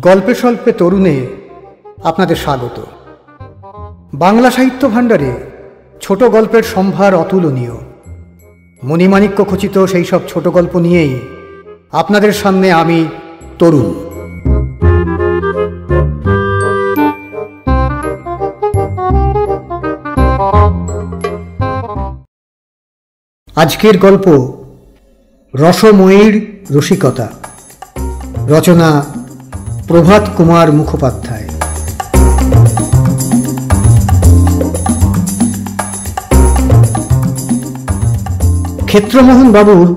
গল্পে স্বল্পে তরুণে আপনাদের স্বাগত। বাংলা সাহিত্য ভাণ্ডারে ছোট গল্পের সম্ভার অতুলনীয়। মণিমাণিক্য খচিত সেই সব ছোট গল্প নিয়েই আপনাদের সামনে আমি তরুণ। আজকের গল্প রসময়ীর রসিকতা। রচনা প্রভাত কুমার মুখোপাধ্যায়। ক্ষেত্রমোহন বাবুর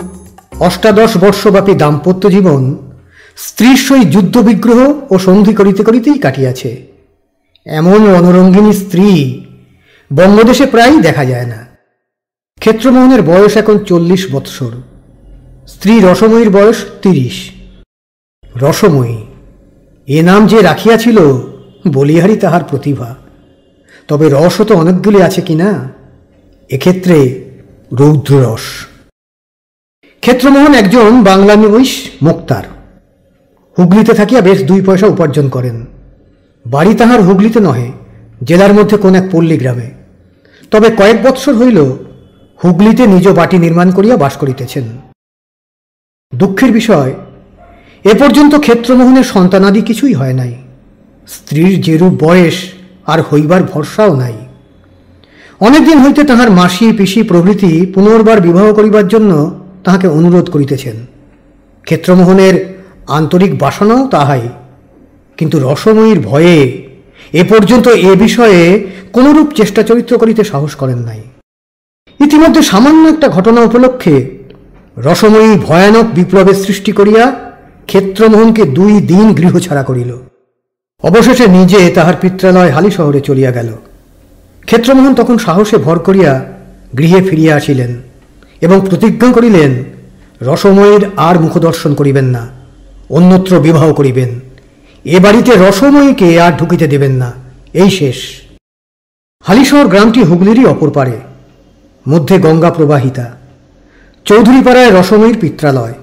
৮৮ বর্ষব্যাপী দাম্পত্য জীবন স্ত্রীর সহিত যুদ্ধ বিগ্রহ ও সন্ধি করিতে করিতেই কাটিয়াছে। এমন রণরঙ্গিনী স্ত্রী বঙ্গদেশে প্রায়ই দেখা যায় না। ক্ষেত্রমোহনের বয়স এখন ৪০ বৎসর, স্ত্রী রসময়ীর বয়স ৩০। রসময়ী এ নাম যে রাখিয়াছিল বলিহারি তাহার প্রতিভা। তবে রসও তো অনেকগুলি আছে কিনা, এক্ষেত্রে রৌদ্ররস। ক্ষেত্রমোহন একজন বাংলা নবীশ মোক্তার। হুগলিতে থাকিয়া বেশ ২ পয়সা উপার্জন করেন। বাড়ি তাহার হুগলিতে নহে, জেলার মধ্যে কোন এক পল্লী গ্রামে। তবে কয়েক বৎসর হইল হুগলিতে নিজ বাটি নির্মাণ করিয়া বাস করিতেছেন। দুঃখের বিষয়, এ পর্যন্ত ক্ষেত্রমোহনের সন্তানাদি কিছুই হয় নাই। স্ত্রীর যেরূপ বয়স আর হইবার ভরসাও নাই। অনেকদিন হইতে তাহার মাসি পিসি প্রভৃতি পুনর্বার বিবাহ করিবার জন্য তাহাকে অনুরোধ করিতেছেন। ক্ষেত্রমোহনের আন্তরিক বাসনাও তাহাই, কিন্তু রসময়ীর ভয়ে এ পর্যন্ত এ বিষয়ে কোনরূপ চেষ্টা চরিত্র করিতে সাহস করেন নাই। ইতিমধ্যে সামান্য একটা ঘটনা উপলক্ষে রসময়ী ভয়ানক বিপ্লবের সৃষ্টি করিয়া ক্ষেত্রমোহনকে ২ দিন গৃহ ছাড়া করিল। অবশেষে নিজে তাহার পিত্রালয় হালি শহরে চলিয়া গেল। ক্ষেত্রমোহন তখন সাহসে ভর করিয়া গৃহে ফিরিয়া আসিলেন এবং প্রতিজ্ঞা করিলেন রসময়ীর আর মুখদর্শন করিবেন না, অন্যত্র বিবাহ করিবেন। এ বাড়িতে রসময়ীকে আর ঢুকিতে দেবেন না, এই শেষ। হালিশহর গ্রামটি হুগলিরই অপর পারে, মধ্যে গঙ্গা প্রবাহিতা। চৌধুরীপাড়ায় রসময়ীর পিত্রালয়।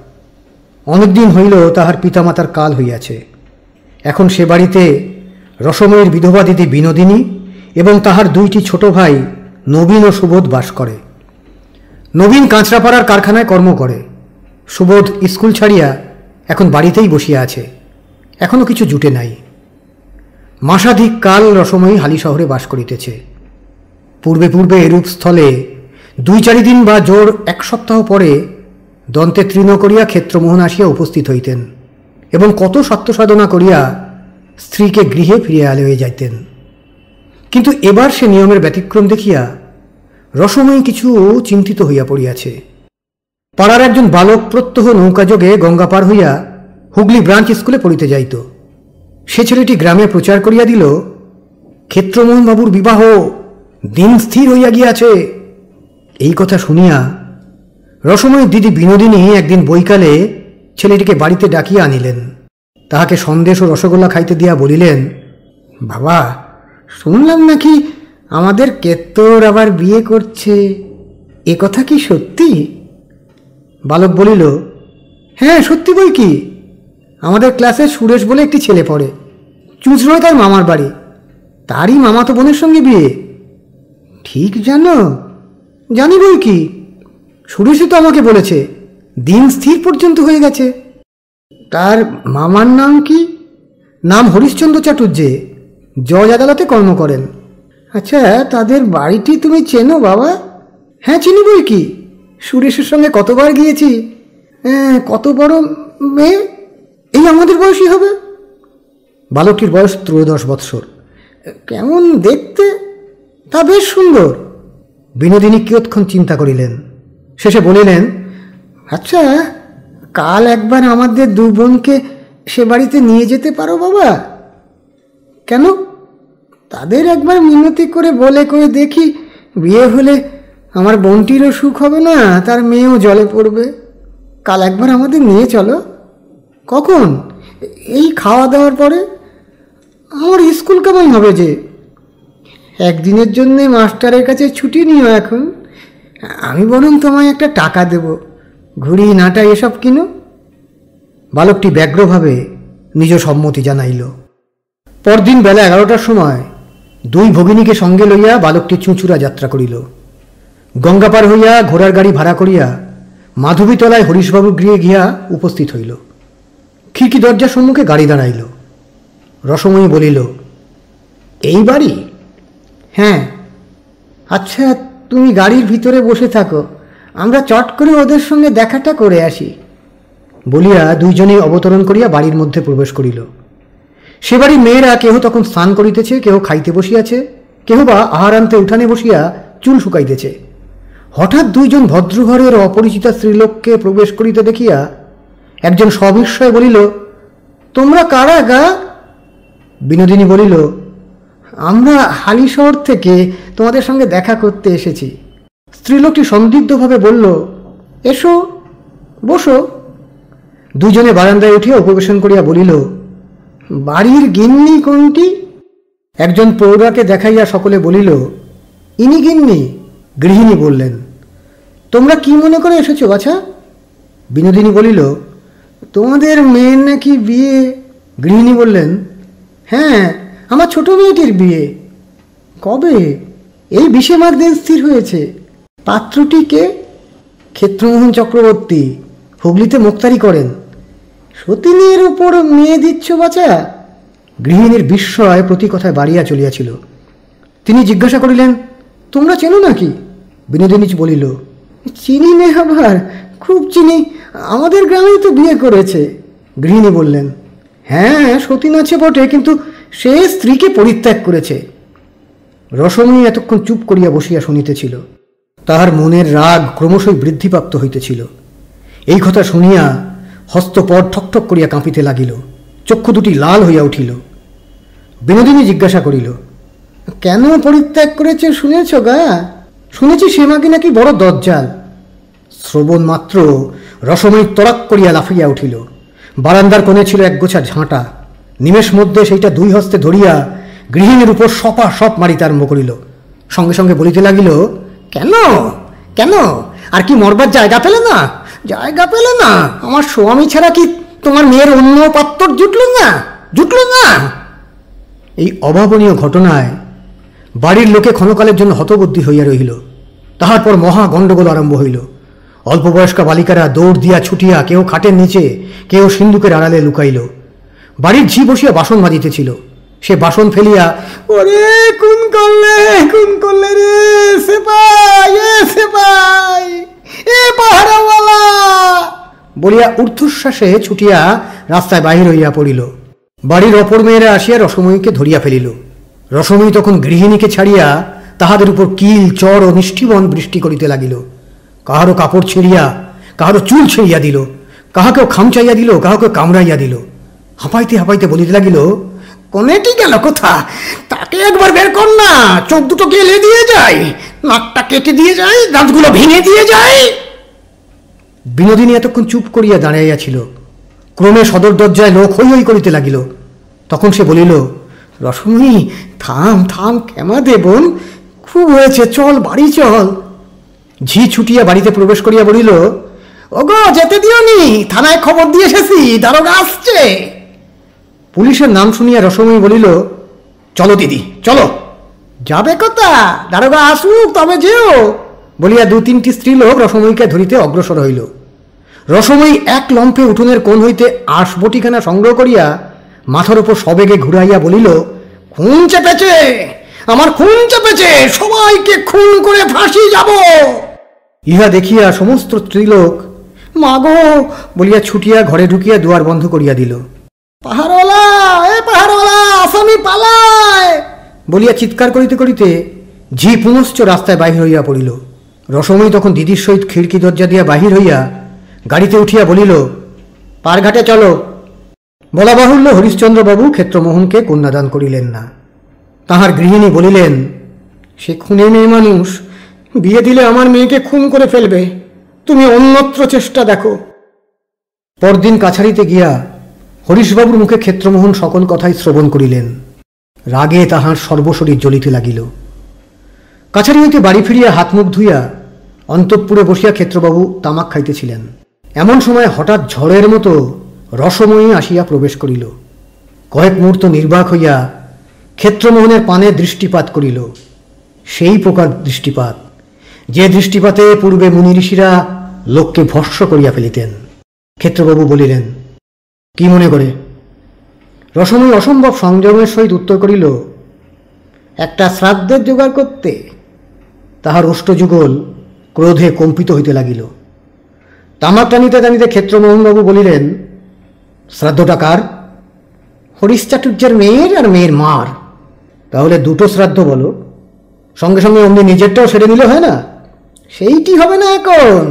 অনেকদিন হইল তাহার পিতামাতার কাল হইয়াছে। এখন সে বাড়িতে রসময়ীর বিধবা দিদি বিনোদিনী এবং তাহার ২টি ছোট ভাই নবীন ও সুবোধ বাস করে। নবীন কাঁচরাপাড়ার কারখানায় কর্ম করে। সুবোধ স্কুল ছাড়িয়া এখন বাড়িতেই বসিয়া আছে, এখনো কিছু জুটে নাই। মাসাধিক কাল রসময়ী হালি শহরে বাস করিতেছে। পূর্বে পূর্বে এরূপ স্থলে ২-৪ দিন বা জোর ১ সপ্তাহ পরে দন্তে তৃণ করিয়া ক্ষেত্রমোহন আসিয়া উপস্থিত হইতেন এবং কত সত্যসাধনা করিয়া স্ত্রীকে গৃহে ফিরিয়া লইয়া যাইতেন। কিন্তু এবার সে নিয়মের ব্যতিক্রম দেখিয়া রসময়ী কিছু চিন্তিত হইয়া পড়িয়াছে। পাড়ার একজন বালক প্রত্যহ নৌকাযোগে গঙ্গা পার হইয়া হুগলি ব্রাঞ্চ স্কুলে পড়িতে যাইত। সে ছেলেটি গ্রামে প্রচার করিয়া দিল, ক্ষেত্রমোহন বাবুর বিবাহ দিন স্থির হইয়া গিয়াছে। এই কথা শুনিয়া রসময়ীর দিদি বিনোদিনী একদিন বৈকালে ছেলেটিকে বাড়িতে ডাকিয়া আনিলেন। তাহাকে সন্দেশ ও রসগোল্লা খাইতে দিয়া বলিলেন, বাবা, শুনলাম নাকি আমাদের কেত্তর আবার বিয়ে করছে, এ কথা কি সত্যি? বালক বলিল, হ্যাঁ সত্যি বই কি। আমাদের ক্লাসে সুরেশ বলে একটি ছেলে পড়ে, চুঁচড়োয় তার মামার বাড়ি, তারই মামাতো বোনের সঙ্গে বিয়ে। ঠিক জানো? জানি বই কি, সুরেশই তো আমাকে বলেছে দিন স্থির পর্যন্ত হয়ে গেছে। তার মামার নাম কি? নাম হরিশ্চন্দ্র চাটুর্যে, জজ আদালতে কর্ম করেন। আচ্ছা, তাদের বাড়িটি তুমি চেনো বাবা? হ্যাঁ চিনি বই কি, সুরেশের সঙ্গে কতবার গিয়েছি। কত বড় মেয়ে? এই আমাদের বয়সী হবে। বালকটির বয়স ১৩ বৎসর। কেমন দেখতে? তা বেশ সুন্দর। বিনোদিনী কিয়ৎক্ষণ চিন্তা করিলেন, শেষে বলিলেন, আচ্ছা, কাল একবার আমাদের ২ বোনকে সে বাড়িতে নিয়ে যেতে পারো বাবা? কেন? তাদের একবার মিনতি করে বলে করে দেখি, বিয়ে হলে আমার বোনটিরও সুখ হবে না, তার মেয়েও জলে পড়বে। কাল একবার আমাদের নিয়ে চলো। কখন? এই খাওয়া দাওয়ার পরে। আমার স্কুল কেমন হবে যে? একদিনের জন্যে মাস্টারের কাছে ছুটি নিও এখন। আমি বরং তোমায় একটা টাকা দেব, ঘুড়ি নাটা এসব কিনো। বালকটি ব্যগ্রভাবে নিজ সম্মতি জানাইল। পরদিন বেলা 11টার সময় দুই ভগিনীকে সঙ্গে লইয়া বালকটি চুঁচুড়া যাত্রা করিল। গঙ্গাপার হইয়া ঘোড়ার গাড়ি ভাড়া করিয়া মাধবীতলায় হরিশবাবুর গৃহে গিয়া উপস্থিত হইল। খিড়কি দরজার সম্মুখে গাড়ি দাঁড়াইল। রসময়ী বলিল, এই বাড়ি? হ্যাঁ। আচ্ছা, তুমি গাড়ির ভিতরে বসে থাকো, আমরা চট করে ওদের সঙ্গে দেখাটা করে আসি বলিয়া দুইজনেই অবতরণ করিয়া বাড়ির মধ্যে প্রবেশ করিল। সে বাড়ির মেয়েরা কেহ তখন স্নান করিতেছে, কেহ খাইতে বসিয়াছে, কেহ বা আহার আনতে উঠানে বসিয়া চুল শুকাইতেছে। হঠাৎ দুইজন ভদ্রঘরের অপরিচিতা স্ত্রীলোককে প্রবেশ করিতে দেখিয়া একজন সবিস্ময়ে বলিল, তোমরা কারা গা? বিনোদিনী বলিল, আমরা হালিশহর থেকে তোমাদের সঙ্গে দেখা করতে এসেছি। স্ত্রীলোকটি সন্দিগ্ধভাবে বলল, এসো, বসো। দুইজনে বারান্দায় উঠিয়া উপবেশন করিয়া বলিল, বাড়ির গিন্নি কোনটি? একজন প্রৌঢ়াকে দেখাইয়া সকলে বলিল, ইনি গিন্নি। গৃহিণী বললেন, তোমরা কি মনে করে এসেছো বাছা? বিনোদিনী বলিল, তোমাদের মেয়ের নাকি বিয়ে। গৃহিণী বললেন, হ্যাঁ, আমার ছোট মেয়েটির বিয়ে। কবে? এই 20 মাঘ দিন স্থির হয়েছে। পাত্রটি কে? ক্ষেত্রমোহন চক্রবর্তী, হুগলিতে মোক্তারি করেন। সতীনের উপর মেয়ে দিচ্ছ বাছা? গৃহিণীর বিস্ময় প্রতি কথায় বাড়িয়া চলিয়াছিল। তিনি জিজ্ঞাসা করিলেন, তোমরা চেনো নাকি? বিনোদিনী বলিল, চিনি নে আবার, খুব চিনি, আমাদের গ্রামেই তো বিয়ে করেছে। গৃহিণী বললেন, হ্যাঁ, সতীন আছে বটে, কিন্তু সে স্ত্রীকে পরিত্যাগ করেছে। রসময়ী এতক্ষণ চুপ করিয়া বসিয়া শুনিতেছিল। তাহার মনের রাগ ক্রমশই বৃদ্ধিপ্রাপ্ত হইতেছিল। এই কথা শুনিয়া হস্তপদ ঠকঠক করিয়া কাঁপিতে লাগিল, চক্ষু দুটি লাল হইয়া উঠিল। বিনোদিনী জিজ্ঞাসা করিল, কেন পরিত্যাগ করেছে শুনেছ গা? শুনেছি সে মাকে নাকি বড় দজ্জাল। শ্রবণ মাত্র রসময়ী তড়াক করিয়া লাফিয়া উঠিল। বারান্দার কোণে ছিল একগোছা ঝাঁটা। নিমেষ মধ্যে সেইটা দুই হস্তে ধরিয়া গৃহিণীর উপর সপা সপ মারিতে আরম্ভ করিল। সঙ্গে সঙ্গে বলিতে লাগিল, কেন কেন, আর কি মরবার জায়গা পেলে না? জায়গা পেলে না? আমার স্বামী ছাড়া কি তোমার মেয়ের অন্য পাত্র জুটল না? জুটল না? এই অভাবনীয় ঘটনায় বাড়ির লোকে ক্ষণকালের জন্য হতবুদ্ধি হইয়া রহিল। তাহার পর মহা গণ্ডগোল আরম্ভ হইল। অল্প বয়স্কা বালিকারা দৌড় দিয়া ছুটিয়া কেউ খাটের নিচে, কেউ সিন্দুকের আড়ালে লুকাইল। বাড়ির ঝি বসিয়া বাসন মাজিতেছিল। সে বাসন ফেলিয়া, ওরে কোন করলে রে সেপাই, এ সেপাই, এ পাহারাওয়ালা বলিয়া ঊর্ধ্বশ্বাসে ছুটিয়া রাস্তায় বাহির হইয়া পড়িল। বাড়ির অপর মেয়েরা আসিয়া রসময়ীকে ধরিয়া ফেলিল। রসময়ী তখন গৃহিণীকে ছাড়িয়া তাহাদের উপর কিল, চর ও নিষ্ঠিবন বৃষ্টি করিতে লাগিল। কাহারও কাপড় ছিঁড়িয়া, কাহারও চুল ছিঁড়িয়া দিল, কাহাকেও খামচাইয়া দিল, কাহাকে কামড়াইয়া দিল। হাঁপাইতে হাঁপাইতে বলিতে লাগিল, কোনেটি গেল কোথা? তাকে একবার বের কর না, চোখ দুটো গেলে দিয়ে যায়, নাকটা কেটে দিয়ে যায়, দাঁতগুলো ভেঙে দিয়ে যায়। বিনোদিনী এতক্ষণ চুপ করিয়া দাঁড়াইয়াছিল। ক্রমে সদর দরজায় লোক হৈ হৈ করিতে লাগিল। তখন সে বলিল, রসময়ী, থাম থাম, ক্ষমা দে বোন, খুব হয়েছে, চল বাড়ি চল। ঝি ছুটিয়া বাড়িতে প্রবেশ করিয়া বলিল, ওগো যেতে দিওনি, থানায় খবর দিয়ে এসেছি, দারোগা আসছে। পুলিশের নাম শুনিয়া রসময়ী বলিল, চলো দিদি চলো। যাবে কোথা? দারোগা আসুক তবে যেও বলিয়া 2-3টি স্ত্রীলোক রসময়ীকে ধরিতে অগ্রসর হইল। রসময়ী এক লম্ফে উঠোনের কোণ হইতে আঁশবটিখানা সংগ্রহ করিয়া মাথার উপর সবেগে ঘুরাইয়া বলিল, খুন চেপেছে, আমার খুন চেপেছে, সবাইকে খুন করে ফাঁসি যাব। ইহা দেখিয়া সমস্ত স্ত্রীলোক মাগো বলিয়া ছুটিয়া ঘরে ঢুকিয়া দুয়ার বন্ধ করিয়া দিল। পাহাড়ওয়ালা, এ পাহাড়ওয়ালা, আসামি পালায় বলিয়া চিৎকার করিতে করিতে ঝি পুনশ্চ রাস্তায় বাহির হইয়া পড়িল। রসময়ী তখন দিদির সহিত খিড়কি দরজা দিয়া বাহির হইয়া গাড়িতে উঠিয়া বলিল, পারঘাটে চলো। বলা বাহুল্য, হরিশ্চন্দ্রবাবু ক্ষেত্রমোহনকে কন্যাদান করিলেন না। তাহার গৃহিণী বলিলেন, সে খুনে মেয়ে মানুষ, বিয়ে দিলে আমার মেয়েকে খুন করে ফেলবে, তুমি অন্যত্র চেষ্টা দেখো। পরদিন কাছারিতে গিয়া হরিশবাবুর মুখে ক্ষেত্রমোহন সকল কথাই শ্রবণ করিলেন। রাগে তাহার সর্বশরীর জ্বলিতে লাগিল। কাছারি হইতে বাড়ি ফিরিয়া হাত মুখ ধুইয়া অন্তঃপুরে বসিয়া ক্ষেত্রবাবু তামাক খাইতেছিলেন। এমন সময় হঠাৎ ঝড়ের মতো রসময়ী আসিয়া প্রবেশ করিল। কয়েক মুহূর্ত নির্বাক হইয়া ক্ষেত্রমোহনের পানে দৃষ্টিপাত করিল। সেই প্রকার দৃষ্টিপাত, যে দৃষ্টিপাতে পূর্বে মুনি ঋষিরা লোককে ভস্ম করিয়া ফেলিতেন। ক্ষেত্রবাবু বলিলেন, কি মনে করে? রসময়ী অসম্ভব সংযমের সহিত উত্তর করিল, একটা শ্রাদ্ধের জোগাড় করতে। তাহার ওষ্ঠযুগল ক্রোধে কম্পিত হইতে লাগিল। তামাক টানিতে টানিতে ক্ষেত্রমোহনবাবু বলিলেন, শ্রাদ্ধটা কার? হরিশ্চাটুর্যের মেয়ের আর মেয়ের মার। তাহলে দুটো শ্রাদ্ধ বলো, সঙ্গে সঙ্গে অমনি নিজেরটাও সেরে নিলে হয় না? সেইটি হবে না এখন,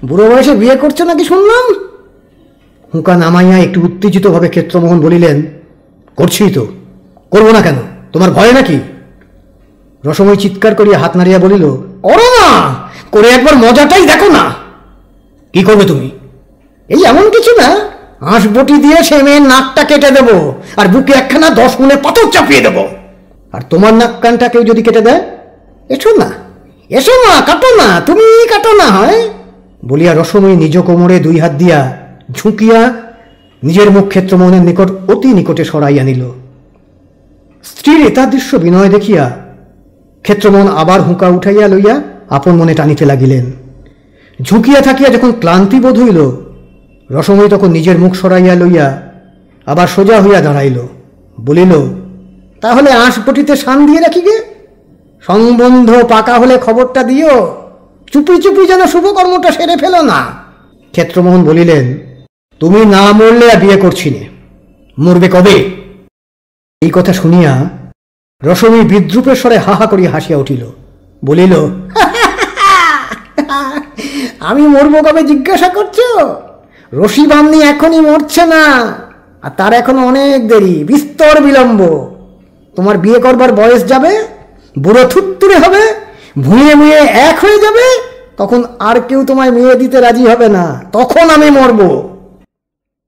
বুড়ো বয়সে বিয়ে করছো নাকি শুনলাম। হুঁকা নামাইয়া একটু উত্তেজিতভাবে ক্ষেত্রমোহন বলিলেন, করছি তো, করবো না কেন? তোমার ভয় নাকি? রসময় চিৎকার করিয়া হাত নাড়িয়া বলিল, করো না, করে একবার মজাটাই দেখো না। কি করবে তুমি? এই এমন কিছু না, হাঁসবটি দিয়ে সে মেয়ের নাকটা কেটে দেবো, আর বুকে একখানা 10 গুণে পাথর চাপিয়ে দেবো। আর তোমার নাক কানটা কেউ যদি কেটে দেয়, এসো না, এসো না, কাটো না, তুমি কাটো না হয় বলিয়া রসময়ী নিজ কোমরে 2 হাত দিয়া ঝুঁকিয়া নিজের মুখ ক্ষেত্রমোহনের নিকট অতি নিকটে সরাইয়া নিল। স্ত্রীর এতাদৃশ্য বিনয় দেখিয়া ক্ষেত্রমোহন আবার হুঁকা উঠাইয়া লইয়া আপন মনে টানিতে লাগিলেন। ঝুঁকিয়া থাকিয়া যখন ক্লান্তি বোধ হইল, রসময়ী তখন নিজের মুখ সরাইয়া লইয়া আবার সোজা হইয়া দাঁড়াইল। বলিল, তাহলে আঁশবটিতে শান দিয়ে রাখি গে, সংবন্ধ পাকা হলে খবরটা দিও, চুপি চুপি যেন শুভকর্মটা সেরে ফেলো না। ক্ষেত্রমোহন বলিলেন, তুমি না মরলে আর বিয়ে করছি নে, মরবে কবে? এই কথা শুনিয়া রসময়ী বিদ্রুপের স্বরে হাহা করিয়া হাসিয়া উঠিল। বলিল, আমি মরবো কবে জিজ্ঞাসা করছো? রশি বামনি এখনই মরছে না, আর তার এখন অনেক দেরি, বিস্তর বিলম্ব। তোমার বিয়ে করবার বয়স যাবে, বুড়ো থুত্তুরে হবে, ভুঁয়ে মুয়ে এক হয়ে যাবে, তখন আর কেউ তোমায় মেয়ে দিতে রাজি হবে না, তখন আমি মরব।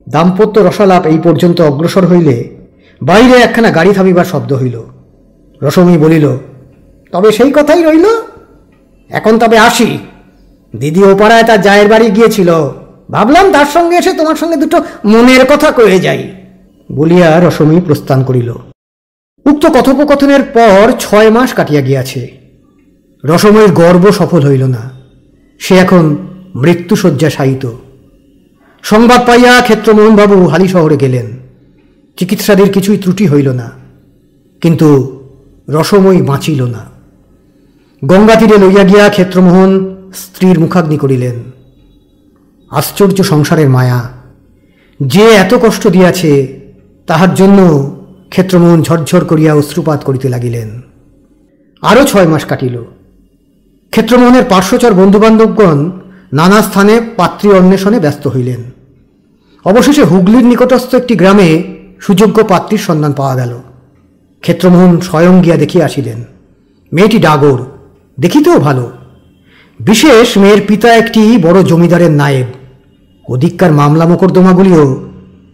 দাম্পত্য রসালাপ এই পর্যন্ত অগ্রসর হইলে বাইরে একখানা গাড়ি থামিবার শব্দ হইল। রসময়ী বলিল, তবে সেই কথাই রইল, এখন তবে আসি। দিদি ওপাড়ায় তার জায়ের বাড়ি গিয়েছিল, ভাবলাম তার সঙ্গে এসে তোমার সঙ্গে দুটো মনের কথা কয়ে যাই বলিয়া রসময়ী প্রস্থান করিল। উক্ত কথোপকথনের পর 6 মাস কাটিয়া গিয়াছে। রসময়ীর গর্ব সফল হইল না, সে এখন মৃত্যুশয্যা শায়িত। সংবাদ পাইয়া ক্ষেত্রমোহনবাবু হালি শহরে গেলেন। চিকিৎসাদের কিছুই ত্রুটি হইল না, কিন্তু রসময়ী বাঁচিল না। গঙ্গা তীরে লইয়া গিয়া ক্ষেত্রমোহন স্ত্রীর মুখাগ্নি করিলেন। আশ্চর্য সংসারের মায়া, যে এত কষ্ট দিয়াছে তাহার জন্য ক্ষেত্রমোহন ঝরঝর করিয়া অশ্রুপাত করিতে লাগিলেন। আরও 6 মাস কাটিল। ক্ষেত্রমোহনের পার্শ্বচর বন্ধুবান্ধবগণ নানা স্থানে পাত্রী অন্বেষণে ব্যস্ত হইলেন। অবশেষে হুগলির নিকটস্থ একটি গ্রামে সুযোগ্য পাত্রীর সন্ধান পাওয়া গেল। ক্ষেত্রমোহন স্বয়ং গিয়া দেখিয়া আসিলেন। মেয়েটি ডাগর, দেখিতেও ভালো। বিশেষ মেয়ের পিতা একটি বড় জমিদারের নায়েব। অধিককার মামলা মোকদ্দমাগুলিও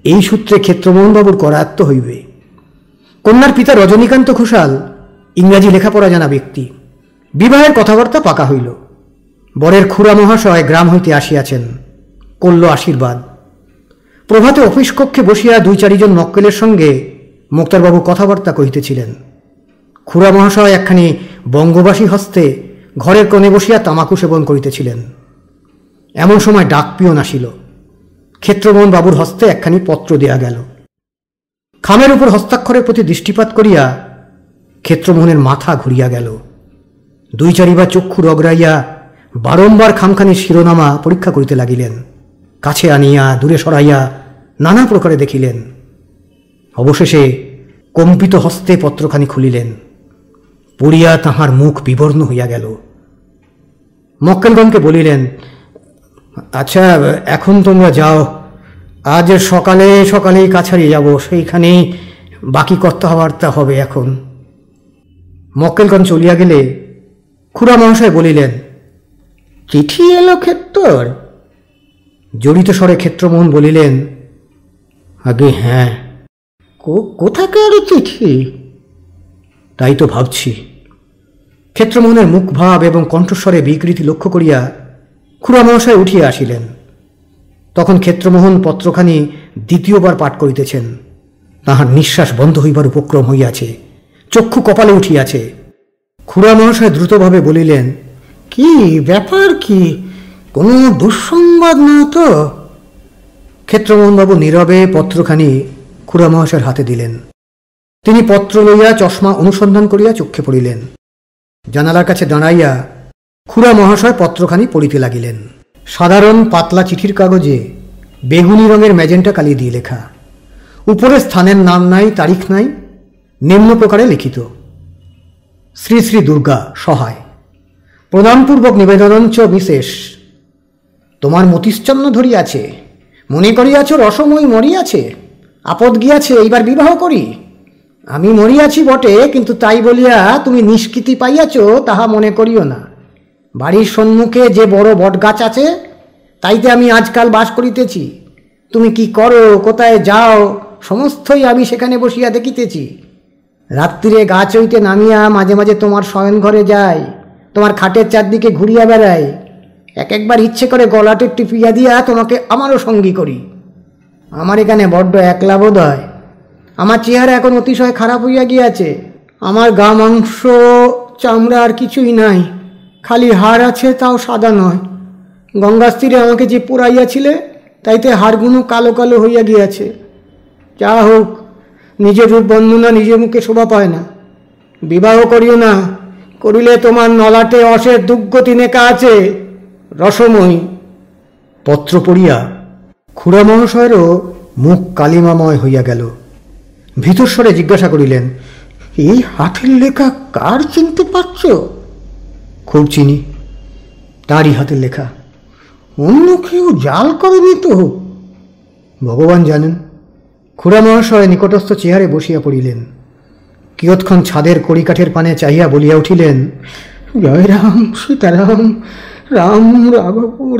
এই সূত্রে ক্ষেত্রমোহনবাবুর করায়ত্ত হইবে। কন্যার পিতা রজনীকান্ত ঘোষাল ইংরাজি লেখাপড়া জানা ব্যক্তি। বিবাহের কথাবার্তা পাকা হইল। বরের খুড়া মহাশয় গ্রাম হইতে আসিয়াছেন, করল আশীর্বাদ। প্রভাতে অফিস কক্ষে বসিয়া 2-4 জন মক্কেলের সঙ্গে মোক্তারবাবু কথাবার্তা কহিতেছিলেন। খুড়া মহাশয় একখানি বঙ্গবাসী হস্তে ঘরের কোণে বসিয়া তামাকু সেবন করিতেছিলেন। এমন সময় ডাক পিয়ন আসিল। ক্ষেত্রমোহন বাবুর হস্তে একখানি পত্র দেয়া গেল। খামের উপর হস্তাক্ষরের প্রতি দৃষ্টিপাত করিয়া ক্ষেত্রমোহনের মাথা ঘুরিয়া গেল। 2-4 বার চক্ষু রগড়াইয়া বারংবার খামখানির শিরোনামা পরীক্ষা করিতে লাগিলেন। কাছে আনিয়া দূরে সরাইয়া নানা প্রকারে দেখিলেন। অবশেষে কম্পিত হস্তে পত্রখানি খুলিলেন। পড়িয়া তাহার মুখ বিবর্ণ হইয়া গেল। মক্কেলগণকে বলিলেন, আচ্ছা, এখন তোমরা যাও, আজ সকালে সকালেই কাছারি যাব, সেইখানেই বাকি কথাবার্তা হবে এখন। মক্কেলগণ চলিয়া গেলে খুড়া মহাশয় বলিলেন, চিঠি এলো ক্ষেত্রর? জড়িত স্বরে ক্ষেত্রমোহন বলিলেন, আগে হ্যাঁ। কোথাকার চিঠি? তাই তো ভাবছি। ক্ষেত্রমোহনের মুখভাব এবং কণ্ঠস্বরে বিকৃতি লক্ষ্য করিয়া খুড়া মহাশয় উঠিয়া আসিলেন। তখন ক্ষেত্রমোহন পত্রখানি দ্বিতীয়বার পাঠ করিতেছেন। তাহার নিঃশ্বাস বন্ধ হইবার উপক্রম হইয়াছে, চক্ষু কপালে উঠিয়াছে। খুড়া মহাশয় দ্রুতভাবে বলিলেন, কি ব্যাপার, কি কোনো দুঃসংবাদ না তো? ক্ষেত্রমোহনবাবু নীরবে পত্রখানি খুড়া মহাশয়ের হাতে দিলেন। তিনি পত্র লইয়া চশমা অনুসন্ধান করিয়া চক্ষে পড়িলেন। জানালার কাছে দাঁড়াইয়া খুড়া মহাশয় পত্রখানি পড়িতে লাগিলেন। সাধারণ পাতলা চিঠির কাগজে বেগুনি রঙের ম্যাজেন্টা কালি দিয়ে লেখা। উপরে স্থানের নাম নাই, তারিখ নাই, নিম্ন প্রকারে লিখিত, শ্রী শ্রী দুর্গা সহায়, প্রণামপূর্বক নিবেদনঞ্চ বিশেষ। তোমার মতিশ্চন্ন ধরিয়াছে, মনে করিয়াছ রসময়ী মরিয়াছে, আপদ গিয়াছে, এইবার বিবাহ করি। আমি মরিয়াছি বটে, কিন্তু তাই বলিয়া তুমি নিষ্কৃতি পাইয়াছ তাহা মনে করিও না। বাড়ির সম্মুখে যে বড় বটগাছ আছে, তাইতে আমি আজকাল বাস করিতেছি। তুমি কি করো, কোথায় যাও, সমস্তই আমি সেখানে বসিয়া দেখিতেছি। রাত্রিরে গাছ হইতে নামিয়া মাঝে মাঝে তোমার শয়ন ঘরে যাই, তোমার খাটের চারদিকে ঘুরিয়া বেড়াই। একবার ইচ্ছে করে গলাটে টিপিয়া দিয়া তোমাকে আমারও সঙ্গী করি। আমার এখানে বড্ড একলা বোধ হয়। আমার চেহারা এখন অতিশয় খারাপ হইয়া গিয়াছে। আমার গা মাংস চামড়া আর কিছুই নাই, খালি হাড় আছে, তাও সাদা নয়। গঙ্গার তীরে আমাকে যে পোড়াইয়াছিলে, তাইতে হাড়গুলো কালো কালো হইয়া গিয়াছে। যা হোক, নিজের রূপ বর্ণনা নিজের মুখে শোভা পায় না। বিবাহ করিও না, করিলে তোমার নলাটে অশের দুর্গতি নেকা আছে, রসময়ী। পত্র পড়িয়া খুড়া মহাশয়েরও মুখ কালিমাময় হইয়া গেল। ভীতস্বরে জিজ্ঞাসা করিলেন, এই হাতের লেখা কার, চিনতে পারছ? খুব চিনি, তাঁরই হাতের লেখা। অন্য কেউ জাল করেনি তো? ভগবান জানেন। খুড়া মহাশয় নিকটস্থ চেয়ারে বসিয়া পড়িলেন। কিয়ৎক্ষণ ছাদের কড়িকাঠের পানে চাহিয়া বলিয়া উঠিলেন, জয় রাম সীতারাম, রাম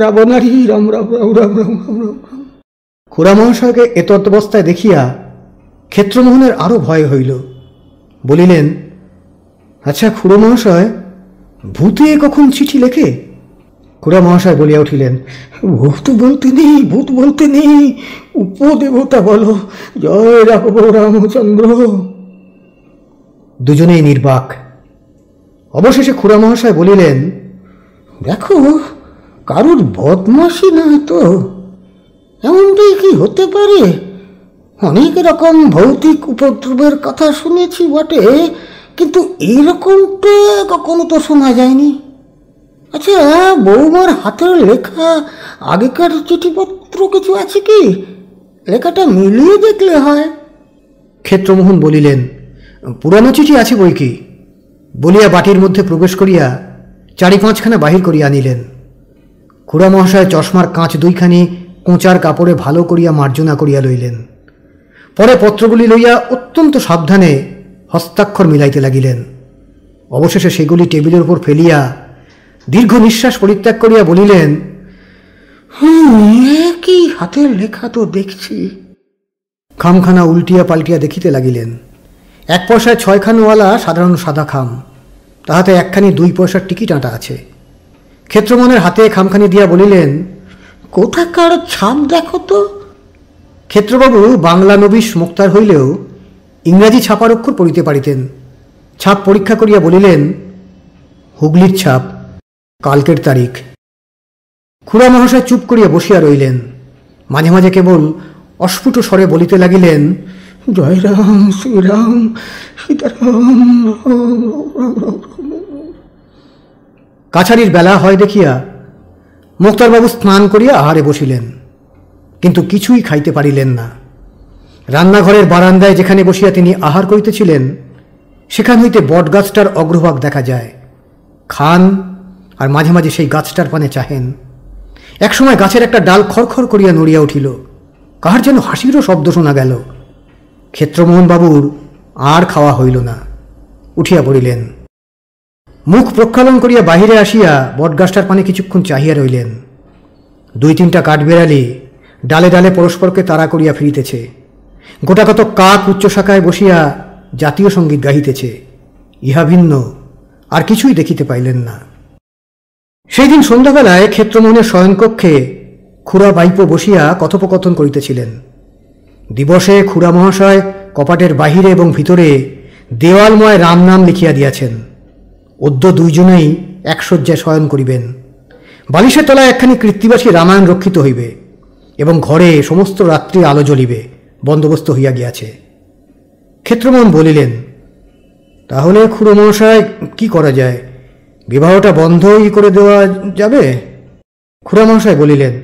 রাবণারি, রাম রাম রাম রাম রাম রাম রাম। খুড়া মহাশয়কে এতদবস্থায় দেখিয়া ক্ষেত্রমোহনের আরো ভয় হইল। বলিলেন, আচ্ছা খুড়ো মহাশয়, ভূতে কখন চিঠি লেখে? খুড়া মহাশয় বলিয়া উঠিলেন, ভূত বলতে নেই, ভূত বলতে নেই, উপদেবতা বলো, জয় রাঘব রামচন্দ্র। দুজনেই নির্বাক। অবশেষে খুড়া মহাশয় বলিলেন, দেখো, কারুর বদমাশি নয় তো, এমনটাই কি হতে পারে? অনেক রকম ভৌতিক উপদ্রবের কথা শুনেছি বটে, কিন্তু এইরকমটা কখনো তো শোনা যায়নি। আচ্ছা, বৌমার হাতের লেখা আগেকার চিঠিপত্র কিছু আছে কি? লেখাটা মিলিয়ে দেখলে হয়। ক্ষেত্রমোহন বলিলেন, পুরানো চিঠি আছে বই কি, বলিয়া বাটির মধ্যে প্রবেশ করিয়া 4-5খানা বাহির করিয়া আনিলেন। খুড়া মহাশয় চশমার কাঁচ দুইখানি কোঁচার কাপড়ে ভালো করিয়া মার্জনা করিয়া লইলেন। পরে পত্রগুলি লইয়া অত্যন্ত সাবধানে হস্তাক্ষর মিলাইতে লাগিলেন। অবশেষে সেগুলি টেবিলের উপর ফেলিয়া দীর্ঘ নিঃশ্বাস পরিত্যাগ করিয়া বলিলেন, কি হাতের লেখা তো দেখছি। খামখানা উল্টিয়া পাল্টিয়া দেখিতে লাগিলেন। 1 পয়সায় 6খানওয়ালা সাধারণ সাদা খাম, তাহাতে একখানি 2 পয়সার টিকিট আঁটা আছে। ক্ষেত্রমোহনের হাতে খামখানি দিয়া বলিলেন, কোথাকার ছাপ দেখো তো। ক্ষেত্রবাবু বাংলা নবিশ মুক্তার হইলেও ইংরাজি ছাপার অক্ষর পড়িতে পারিতেন। ছাপ পরীক্ষা করিয়া বলিলেন, হুগলির ছাপ, কালকের তারিখ। খুড়া মহাশয় চুপ করিয়া বসিয়া রইলেন। মাঝে মাঝে কেবল অস্ফুট স্বরে বলিতে লাগিলেন, জয় রাম শ্রীরাম সীতারাম। কাছারির বেলা হয় দেখিয়া মুক্তারবাবু স্নান করিয়া আহারে বসিলেন, কিন্তু কিছুই খাইতে পারিলেন না। রান্নাঘরের বারান্দায় যেখানে বসিয়া তিনি আহার করিতেছিলেন, সেখান হইতে বটগাছটার অগ্রভাগ দেখা যায়। খান আর মাঝে মাঝে সেই গাছটার পানে চাহেন। একসময় গাছের একটা ডাল খড়খড় করিয়া নড়িয়া উঠিল, কাহার যেন হাসিরও শব্দ শোনা গেল। ক্ষেত্রমোহনবাবুর আর খাওয়া হইল না, উঠিয়া পড়িলেন। মুখ প্রক্ষালন করিয়া বাহিরে আসিয়া বটগাছটার পানে কিছুক্ষণ চাহিয়া রইলেন। 2-3টা কাঠবেড়ালি ডালে ডালে পরস্পরকে তাড়া করিয়া ফিরিতেছে। গোটাকত কাক উচ্চ শাখায় বসিয়া জাতীয় সঙ্গীত গাহিতেছে। ইহা ভিন্ন আর কিছুই দেখিতে পাইলেন না। সেই দিন সন্ধ্যাবেলায় ক্ষেত্রমোহনের শয়নকক্ষে খুড়া বাইপো বসিয়া কথোপকথন করিতেছিলেন। দিবসে খুড়া মহাশয় কপাটের বাহিরে এবং ভিতরে দেওয়ালময় রাম নাম লিখিয়া দিয়াছেন। অদ্য দুইজনেই এক শয্যায় শয়ন করিবেন। বালিশের তলায় একখানি কৃত্তিবাসী রামায়ণ রক্ষিত হইবে এবং ঘরে সমস্ত রাত্রি আলো জ্বলিবে, বন্দোবস্ত হইয়া গিয়াছে। ক্ষেত্রমোহন বলিলেন, তাহলে খুড়ো মহাশয় কি করা যায়? বিবাহটা বন্ধই করে দেওয়া যাবে? খুড়া মহাশয় বলিলেন,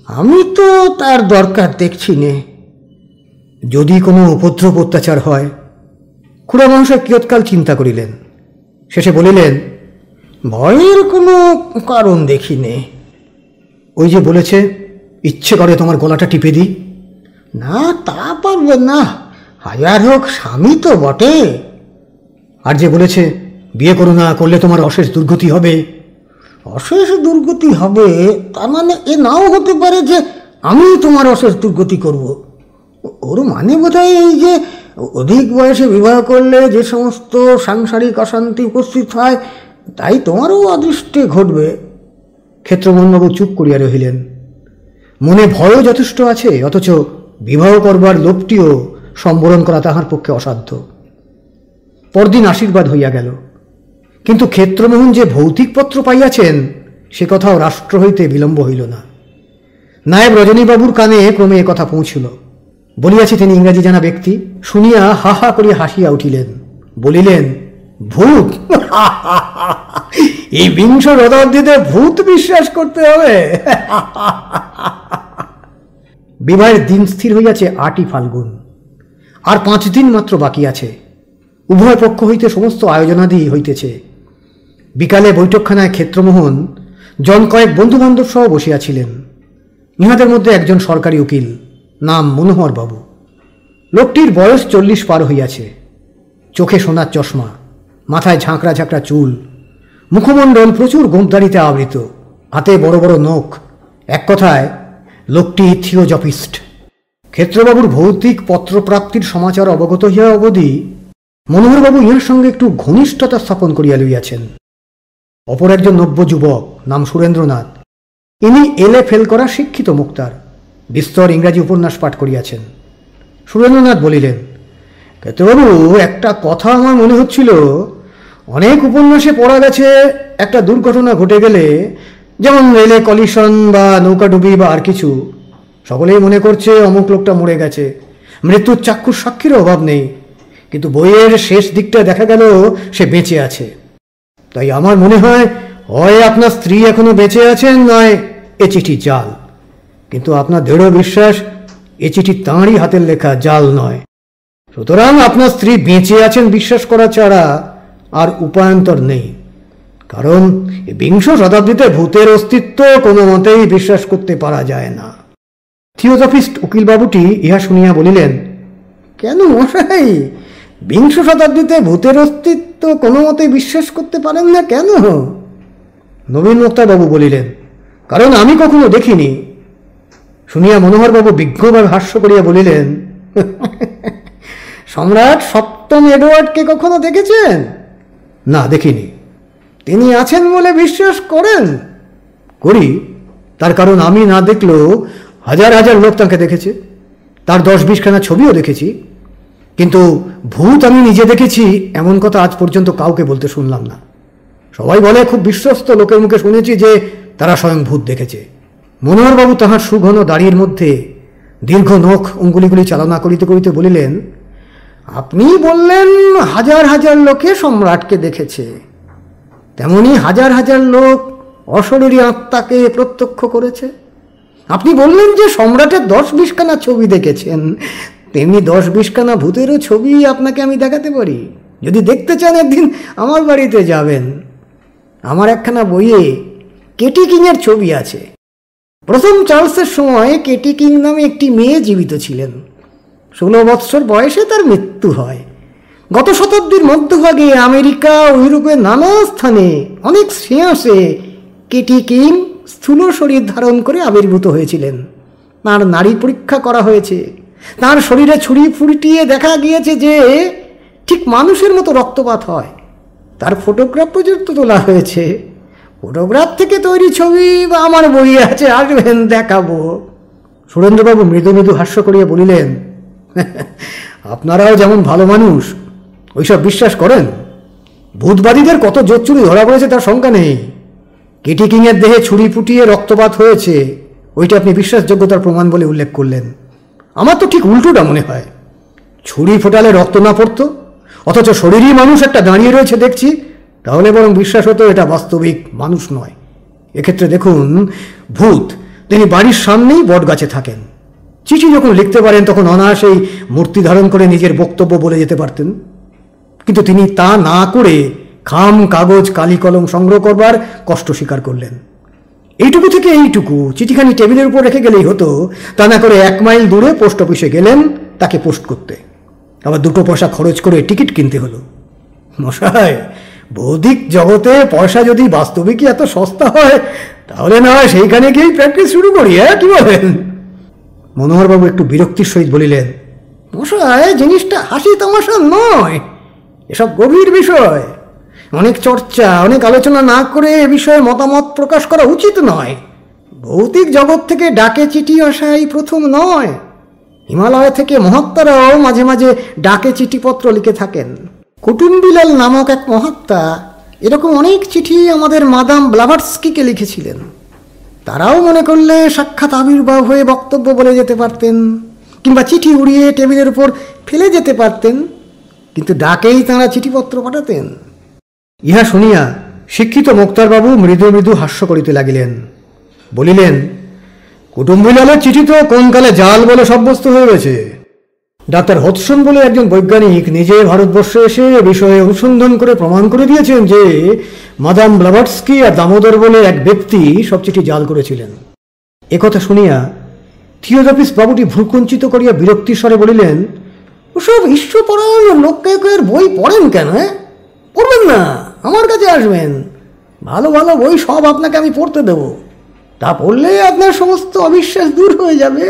আমি তো তার দরকার দেখছি নে। যদি কোনো উপদ্রব অত্যাচার হয়? খুড়া মহাশয় কিয়ৎকাল চিন্তা করিলেন, শেষে বলিলেন, ভয়ের কোনো কারণ দেখি নে। ওই যে বলেছে, ইচ্ছে করে তোমার গলাটা টিপে দিই। না, তা পারবে না, হাজার হোক স্বামী তো বটে। আর যে বলেছে, বিয়ে করো না, করলে তোমার অশেষ দুর্গতি হবে। অশেষ দুর্গতি হবে তার মানে এ নাও হতে পারে যে আমি তোমার অশেষ দুর্গতি করব। ওর মানে বোধহয় এই যে অধিক বয়সে বিবাহ করলে যে সমস্ত সাংসারিক অশান্তি উপস্থিত হয়, তাই তোমারও অদৃষ্টে ঘটবে। ক্ষেত্রমোহনবাবু চুপ করিয়া রহিলেন। মনে ভয়ও যথেষ্ট আছে, অথচ বিবাহ করবার লোভটিও সম্বরণ করা তাহার পক্ষে অসাধ্য। পরদিন আশীর্বাদ হইয়া গেল, কিন্তু ক্ষেত্রমোহন যে ভৌতিক পত্র পাইয়াছেন সে কথাও রাষ্ট্র হইতে বিলম্ব হইল না। নায়েব রজনীবাবুর কানে ক্রমে এ কথা পৌঁছিল। বলিয়াছি তিনি ইংরাজি জানা ব্যক্তি। শুনিয়া হা হা করিয়া হাসিয়া উঠিলেন, বলিলেন, ভূত? এই বিংশ শতাব্দীতে ভূত বিশ্বাস করতে হবে? বিবাহের দিন স্থির হইয়াছে 8ই ফাল্গুন। আর 5 দিন মাত্র বাকি আছে। উভয় পক্ষ হইতে সমস্ত আয়োজনাদি হইতেছে। বিকালে বৈঠকখানায় ক্ষেত্রমোহন জন কয়েক বন্ধুবান্ধব সহ বসিয়াছিলেন। ইহাদের মধ্যে একজন সরকারি উকিল, নাম মনোহর বাবু। লোকটির বয়স 40 পার হইয়াছে। চোখে সোনার চশমা, মাথায় ঝাঁকড়া ঝাঁকড়া চুল, মুখমণ্ডল প্রচুর গোঁফদাড়িতে আবৃত, হাতে বড় বড় নখ। এক কথায় লোকটি থিওজফিস্ট। ক্ষেত্রবাবুর ভৌতিক পত্রপ্রাপ্তির সমাচার অবগত হইয়া অবধি মনোহরবাবু ইহার সঙ্গে একটু ঘনিষ্ঠতা স্থাপন করিয়া লইয়াছেন। অপর একজন নব্য যুবক, নাম সুরেন্দ্রনাথ। ইনি এলে ফেল করা শিক্ষিত মুক্তার, বিস্তর ইংরাজি উপন্যাস পাঠ করিয়াছেন। সুরেন্দ্রনাথ বলিলেন, ক্ষেত্রবাবু, একটা কথা আমার মনে হচ্ছিল, অনেক উপন্যাসে পড়া গেছে একটা দুর্ঘটনা ঘটে গেলে, যেমন রেলে কলিশন বা নৌকাডুবি বা আর কিছু, সকলেই মনে করছে অমুক লোকটা মরে গেছে, মৃত্যুর চাক্ষুষ সাক্ষীরও অভাব নেই, কিন্তু বইয়ের শেষ দিকটা দেখা গেল সে বেঁচে আছে। তাই আমার মনে হয়, হয় আপনার স্ত্রী এখনো বেঁচে আছেন, নয় এ চিঠি জাল। কিন্তু আপনার দৃঢ় বিশ্বাস এ চিঠি তাঁরই হাতের লেখা, জাল নয়। সুতরাং আপনার স্ত্রী বেঁচে আছেন বিশ্বাস করা ছাড়া আর উপায়ন্তর নেই। কারণ বিংশ শতাব্দীতে ভূতের অস্তিত্ব কোনো মতেই বিশ্বাস করতে পারা যায় না। থিওজফিস্ট উকিলবাবুটি ইহা শুনিয়া বলিলেন, কেন মশাই, বিংশ শতাব্দীতে ভূতের অস্তিত্ব কোনো মতেই বিশ্বাস করতে পারেন না কেন? নবীন মুক্তারবাবু বলিলেন, কারণ আমি কখনো দেখিনি। শুনিয়া মনোহরবাবু বিজ্ঞভাবে হাস্য করিয়া বলিলেন, সম্রাট 7ম এডওয়ার্ডকে কখনো দেখেছেন? না, দেখিনি। তিনি আছেন বলে বিশ্বাস করেন? করি, তার কারণ আমি না দেখলেও হাজার হাজার লোক তাকে দেখেছে। তার 10-20 খানা ছবিও দেখেছি। কিন্তু ভূত আমি নিজে দেখেছি এমন কথা আজ পর্যন্ত কাউকে বলতে শুনলাম না। সবাই বলে, খুব বিশ্বস্ত লোকের মুখে শুনেছি যে তারা স্বয়ং ভূত দেখেছে। মনোহরবাবু তাহার সুঘন দাড়ির মধ্যে দীর্ঘ নখ অঙ্গুলিগুলি চালনা করিতে করিতে বলিলেন, আপনি বললেন হাজার হাজার লোকে সম্রাটকে দেখেছে, তেমনি হাজার হাজার লোক অশরীরী আত্মাকে প্রত্যক্ষ করেছে। আপনি বললেন যে সম্রাটের 10-20 খানা ছবি দেখেছেন, তেমনি 10-20 খানা ভূতেরও ছবি আপনাকে আমি দেখাতে পারি। যদি দেখতে চান একদিন আমার বাড়িতে যাবেন। আমার একখানা বইয়ে কেটি কিংয়ের ছবি আছে। প্রথম চার্লসের সময় কেটি কিং নামে একটি মেয়ে জীবিত ছিলেন। 16 বৎসর বয়সে তার মৃত্যু হয়। গত শতাব্দীর মধ্যভাগে আমেরিকা ও ইউরোপের নানা স্থানে অনেক সিয়াসে কেটি কিং স্থূল শরীর ধারণ করে আবির্ভূত হয়েছিলেন। তাঁর নারী পরীক্ষা করা হয়েছে। তাঁর শরীরে ছুরি ফুটিয়ে দেখা গিয়েছে যে ঠিক মানুষের মতো রক্তপাত হয়। তার ফটোগ্রাফ পর্যন্ত তোলা হয়েছে। ফটোগ্রাফ থেকে তৈরি ছবি বা আমার বই আছে, আসবেন দেখাবো। সুরেন্দ্রবাবু মৃদু মৃদু হাস্য করিয়া বলিলেন, আপনারাও যেমন ভালো মানুষ, ওইসব বিশ্বাস করেন? ভূতবাদীদের কত জোচ্চুরি ধরা পড়েছে তার শঙ্কা নেই। কেটি কিংয়ের দেহে ছুরি ফুটিয়ে রক্তপাত হয়েছে, ওইটা আপনি বিশ্বাসযোগ্যতার প্রমাণ বলে উল্লেখ করলেন। আমার তো ঠিক উল্টোটা মনে হয়। ছুরি ফোটালে রক্ত না পড়তো, অথচ শরীরই মানুষ একটা দাঁড়িয়ে রয়েছে দেখছি, তাহলে বরং বিশ্বাস হতো এটা বাস্তবিক মানুষ নয়। এক্ষেত্রে দেখুন, ভূত তিনি বাড়ির সামনেই বট গাছে থাকেন। চিঠি যখন লিখতে পারেন তখন অনায়াসেই মূর্তি ধারণ করে নিজের বক্তব্য বলে যেতে পারতেন, কিন্তু তিনি তা না করে খাম কাগজ কালি কলম সংগ্রহ করবার কষ্ট স্বীকার করলেন। এইটুকু থেকে এইটুকু চিঠিখানি টেবিলের উপর রেখে গেলেই হতো, তা না করে 1 মাইল দূরে পোস্ট অফিসে গেলেন তাকে পোস্ট করতে, আবার 2 পয়সা খরচ করে টিকিট কিনতে হলো। মশাই, বৌদ্ধিক জগতে পয়সা যদি বাস্তবিকই এত সস্তা হয়, তাহলে না হয় সেইখানে গিয়েই প্র্যাকটিস শুরু করি, হ্যাঁ কি বলেন? মনোহরবাবু একটু বিরক্তির সহিত বলিলেন, মশাই, জিনিসটা হাসি তামাশা নয়, এসব গভীর বিষয়। অনেক চর্চা, অনেক আলোচনা না করে এ বিষয়ে মতামত প্রকাশ করা উচিত নয়। ভৌতিক জগৎ থেকে ডাকে চিঠি আসাই প্রথম নয়। হিমালয় থেকে মহাত্মারাও মাঝে মাঝে ডাকে চিঠিপত্র লিখে থাকেন। কুটুম্বিলাল নামক এক মহাত্মা এরকম অনেক চিঠি আমাদের মাদাম ব্লাভাটস্কিকে লিখেছিলেন। তারাও মনে করলে সাক্ষাৎ আবির্ভাব হয়ে বক্তব্য বলে যেতে পারতেন, কিংবা চিঠি উড়িয়ে টেবিলের উপর ফেলে যেতে পারতেন, কিন্তু ডাকেই তাঁরা চিঠিপত্র পাঠাতেন। ইহা শুনিয়া শিক্ষিত মোক্তারবাবু মৃদু মৃদু হাস্য করিতে লাগিলেন। বলিলেন, কুটুম্বিলালের চিঠি তো কোন কালে জাল বলে সাব্যস্ত হয়ে গেছে। ডাক্তার হডসন বলে একজন বৈজ্ঞানিক নিজে ভারতবর্ষে এসে এ বিষয়ে অনুসন্ধান করে প্রমাণ করে দিয়েছেন যে মাদাম ব্লাভাটস্কি আর দামোদর বলে এক ব্যক্তি সব চিঠি জাল করেছিলেন। একথা শুনিয়া থিওজফিস বাবুটি ভ্রুকুঞ্চিত করিয়া বিরক্তির স্বরে বলিলেন, ওসব ঈশ্বরপরায়ণ লোকের বই পড়েন কেন? পড়বেন না, আমার কাছে আসবেন, ভালো ভালো বই সব আপনাকে আমি পড়তে দেব। তা পড়লে আপনার সমস্ত অবিশ্বাস দূর হয়ে যাবে।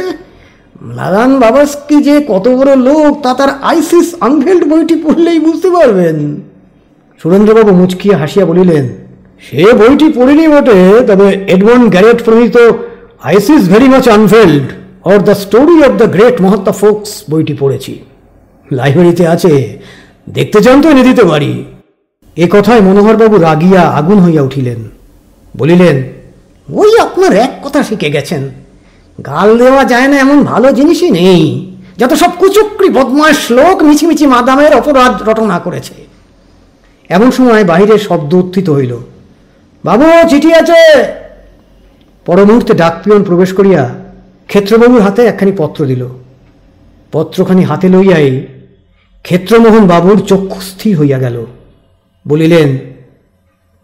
লাগান বাবাস্কি যে কত বড় লোক তা তার আইসিস আনভেল্ড বইটি পড়লেই বুঝতে পারবেন। সুরেন্দ্রবাবু মুচকিয়া হাসিয়া বলিলেন, সে বইটি পড়িনি বটে, তবে এডমন্ড গ্যারেট প্রণীত Isis very much unveiled or the story of the great Mahatma folks বইটি পড়েছি, লাইব্রেরিতে আছে, দেখতে চান তো এনে দিতে পারি। এ কথায় মনোহরবাবু রাগিয়া আগুন হইয়া উঠিলেন। বলিলেন, ওই আপনার এক কথা শিখে গেছেন, গাল দেওয়া যায় না এমন ভালো জিনিসই নেই, যত সব কুচক্রি বদমাশ লোক মিছিমিছি মাদামের অপরাধ রটনা করেছে। এমন সময় বাহিরের শব্দ উত্থিত হইল, বাবু চিঠি আছে। পর মুহূর্তে ডাকপিয়ন প্রবেশ করিয়া ক্ষেত্রবাবুর হাতে একখানি পত্র দিল। পত্রখানি হাতে লইয়াই ক্ষেত্রমোহন বাবুর চক্ষু স্থির হইয়া গেল। বলিলেন,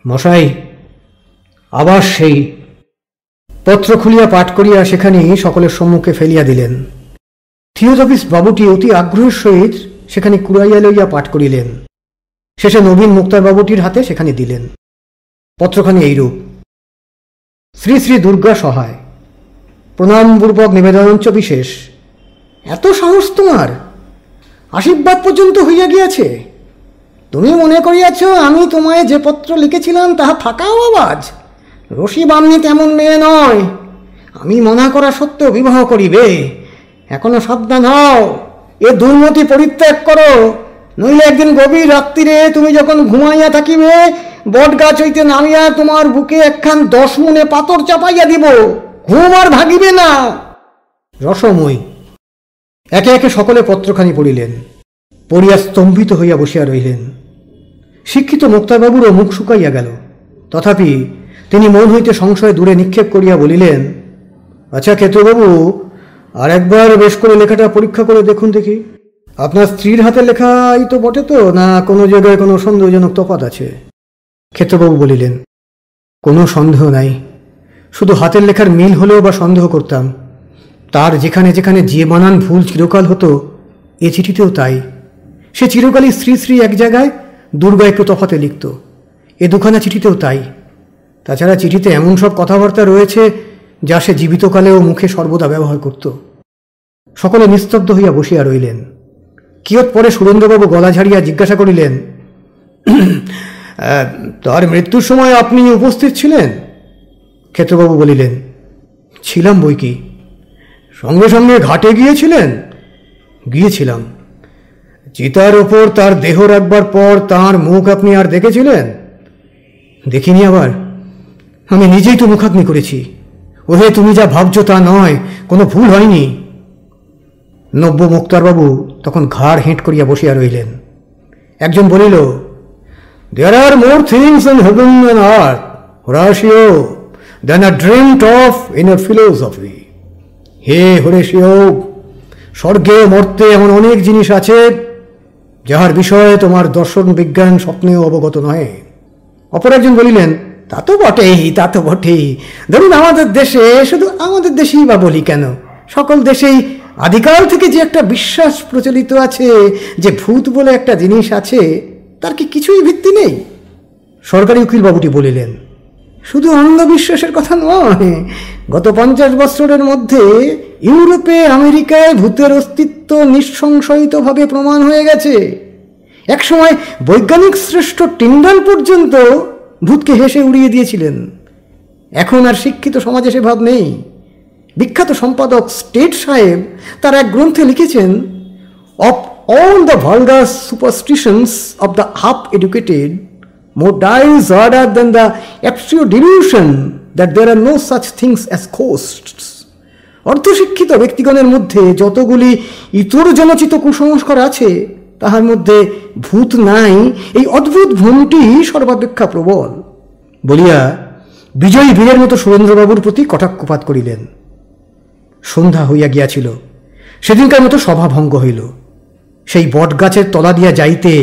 মশাই, আবার সেই। পত্র খুলিয়া পাঠ করিয়া সেখানে সকলের সম্মুখে ফেলিয়া দিলেন। থিওজফিস বাবুটি অতি আগ্রহের সহিত সেখানে কুড়াইয়া লইয়া পাঠ করিলেন। শেষে নবীন মুক্তার বাবুটির হাতে সেখানে দিলেন। পত্রখানি এইরূপ: শ্রী শ্রী দুর্গা সহায়, প্রণামপূর্বক নিবেদনঞ্চ বিশেষ। এত সাহস তোমার! আশীর্বাদ পর্যন্ত হইয়া গিয়াছে। তুমি মনে করিয়াছ আমি তোমায় যে পত্র লিখেছিলাম তাহা ফাঁকাও আওয়াজ? রশি বামনি তেমন মেয়ে নয়, আমি মনা করা সত্ত্বেও বিবাহ করিবে। এখনো সাবধান হও, এ দুর্মতি পরিত্যাগ করো, নইলে একদিন গভীর রাত্রিরে তুমি যখন ঘুমাইয়া থাকিবে, বট গাছ হইতে নামিয়া তোমার বুকে একখান 10 মুনে পাথর চাপাইয়া দিব, ঘুম আর ভাগিবে না। রসময়। একে একে সকলে পত্রখানি পড়িলেন, পড়িয়া স্তম্ভিত হইয়া বসিয়া রহিলেন। শিক্ষিত মুক্তারবাবুরও মুখ শুকাইয়া গেল, তথাপি তিনি মন হইতে সংশয় দূরে নিক্ষেপ করিয়া বলিলেন, আচ্ছা ক্ষেত্রবাবু, আর একবার বেশ করে লেখাটা পরীক্ষা করে দেখুন দেখি। আপনার স্ত্রীর হাতে লেখাই তো বটে তো, না কোনো জায়গায় কোনো সন্দেহজনক তফাৎ আছে? ক্ষেত্রবাবু বলিলেন, কোনো সন্দেহ নাই, শুধু হাতের লেখার মিল হলেও বা সন্দেহ করতাম। তার যেখানে যেখানে যে বানান ভুল চিরকাল হতো, এ চিঠিতেও তাই। সে চিরকালই শ্রী শ্রী এক জায়গায়, দুর্গা একটু তফাতে লিখত, এ দুখানা চিঠিতেও তাই। তাছাড়া চিঠিতে এমন সব কথাবার্তা রয়েছে যা সে জীবিতকালেও মুখে সর্বদা ব্যবহার করত। সকলে নিস্তব্ধ হইয়া বসিয়া রইলেন। কিয়ৎ পরে সুরেন্দ্রবাবু গলা ঝাড়িয়া জিজ্ঞাসা করিলেন, তার মৃত্যুর সময় আপনি উপস্থিত ছিলেন? ক্ষেত্রবাবু বলিলেন, ছিলাম বই কি। সঙ্গে সঙ্গে ঘাটে গিয়েছিলেন? গিয়েছিলাম। চিতার ওপর তার দেহ রাখবার পর তাঁর মুখ আপনি আর দেখেছিলেন? দেখিনি। আবার আমি নিজেই তো মুখাগ্নি করেছি। ওহে, তুমি যা ভাবছো তা নয়, কোনো ভুল হয়নি। নব্য মুক্তারবাবু তখন ঘাড় হেঁট করিয়া বসিয়া রইলেন। একজন বলিল, there are more things in heaven and earth, Horatio, than are dreamed of in a philosophy. হে হোরাশিও, স্বর্গে মর্তে এমন অনেক জিনিস আছে যাহার বিষয়ে তোমার দর্শন বিজ্ঞান স্বপ্নেও অবগত নয়। অপর একজন বলিলেন, তা তো বটেই, তা তো বটেই। ধরুন আমাদের দেশে, শুধু আমাদের দেশেই বা বলি কেন, সকল দেশেই আদিকাল থেকে যে একটা বিশ্বাস প্রচলিত আছে যে ভূত বলে একটা জিনিস আছে, তার কি কিছুই ভিত্তি নেই? সরকারি উকিলবাবুটি বলিলেন, শুধু অন্ধবিশ্বাসের কথা নয়, গত 50 বছরের মধ্যে ইউরোপে আমেরিকায় ভূতের অস্তিত্ব নিঃসংশয়িতভাবে প্রমাণ হয়ে গেছে। একসময় বৈজ্ঞানিক শ্রেষ্ঠ টিন্ডাল পর্যন্ত ভূতকে হেসে উড়িয়ে দিয়েছিলেন। এখন আর শিক্ষিত সমাজে সে ভাব নেই। বিখ্যাত সম্পাদক স্টেট সাহেব তার এক গ্রন্থে লিখেছেন, of all the vulgar superstitions of the half educated, more dies harder than the absolute delusion that there are no such things as ghosts. অর্ধশিক্ষিত ব্যক্তিগণের মধ্যে যতগুলি ইতর জনচিত কুসংস্কার আছে, তাহার মধ্যে ভূত নাই এই অদ্ভুত ভ্রমটি সর্বাপেক্ষা প্রবল বলিয়া বিজয়ী বীরের মতো সুরেন্দ্রবাবুর প্রতি কটাক্ষপাত করিলেন। সন্ধ্যা হইয়া গিয়াছিল। সেদিনকার মতো সভা ভঙ্গ হইল। সেই বটগাছের তলা দিয়া যাইতে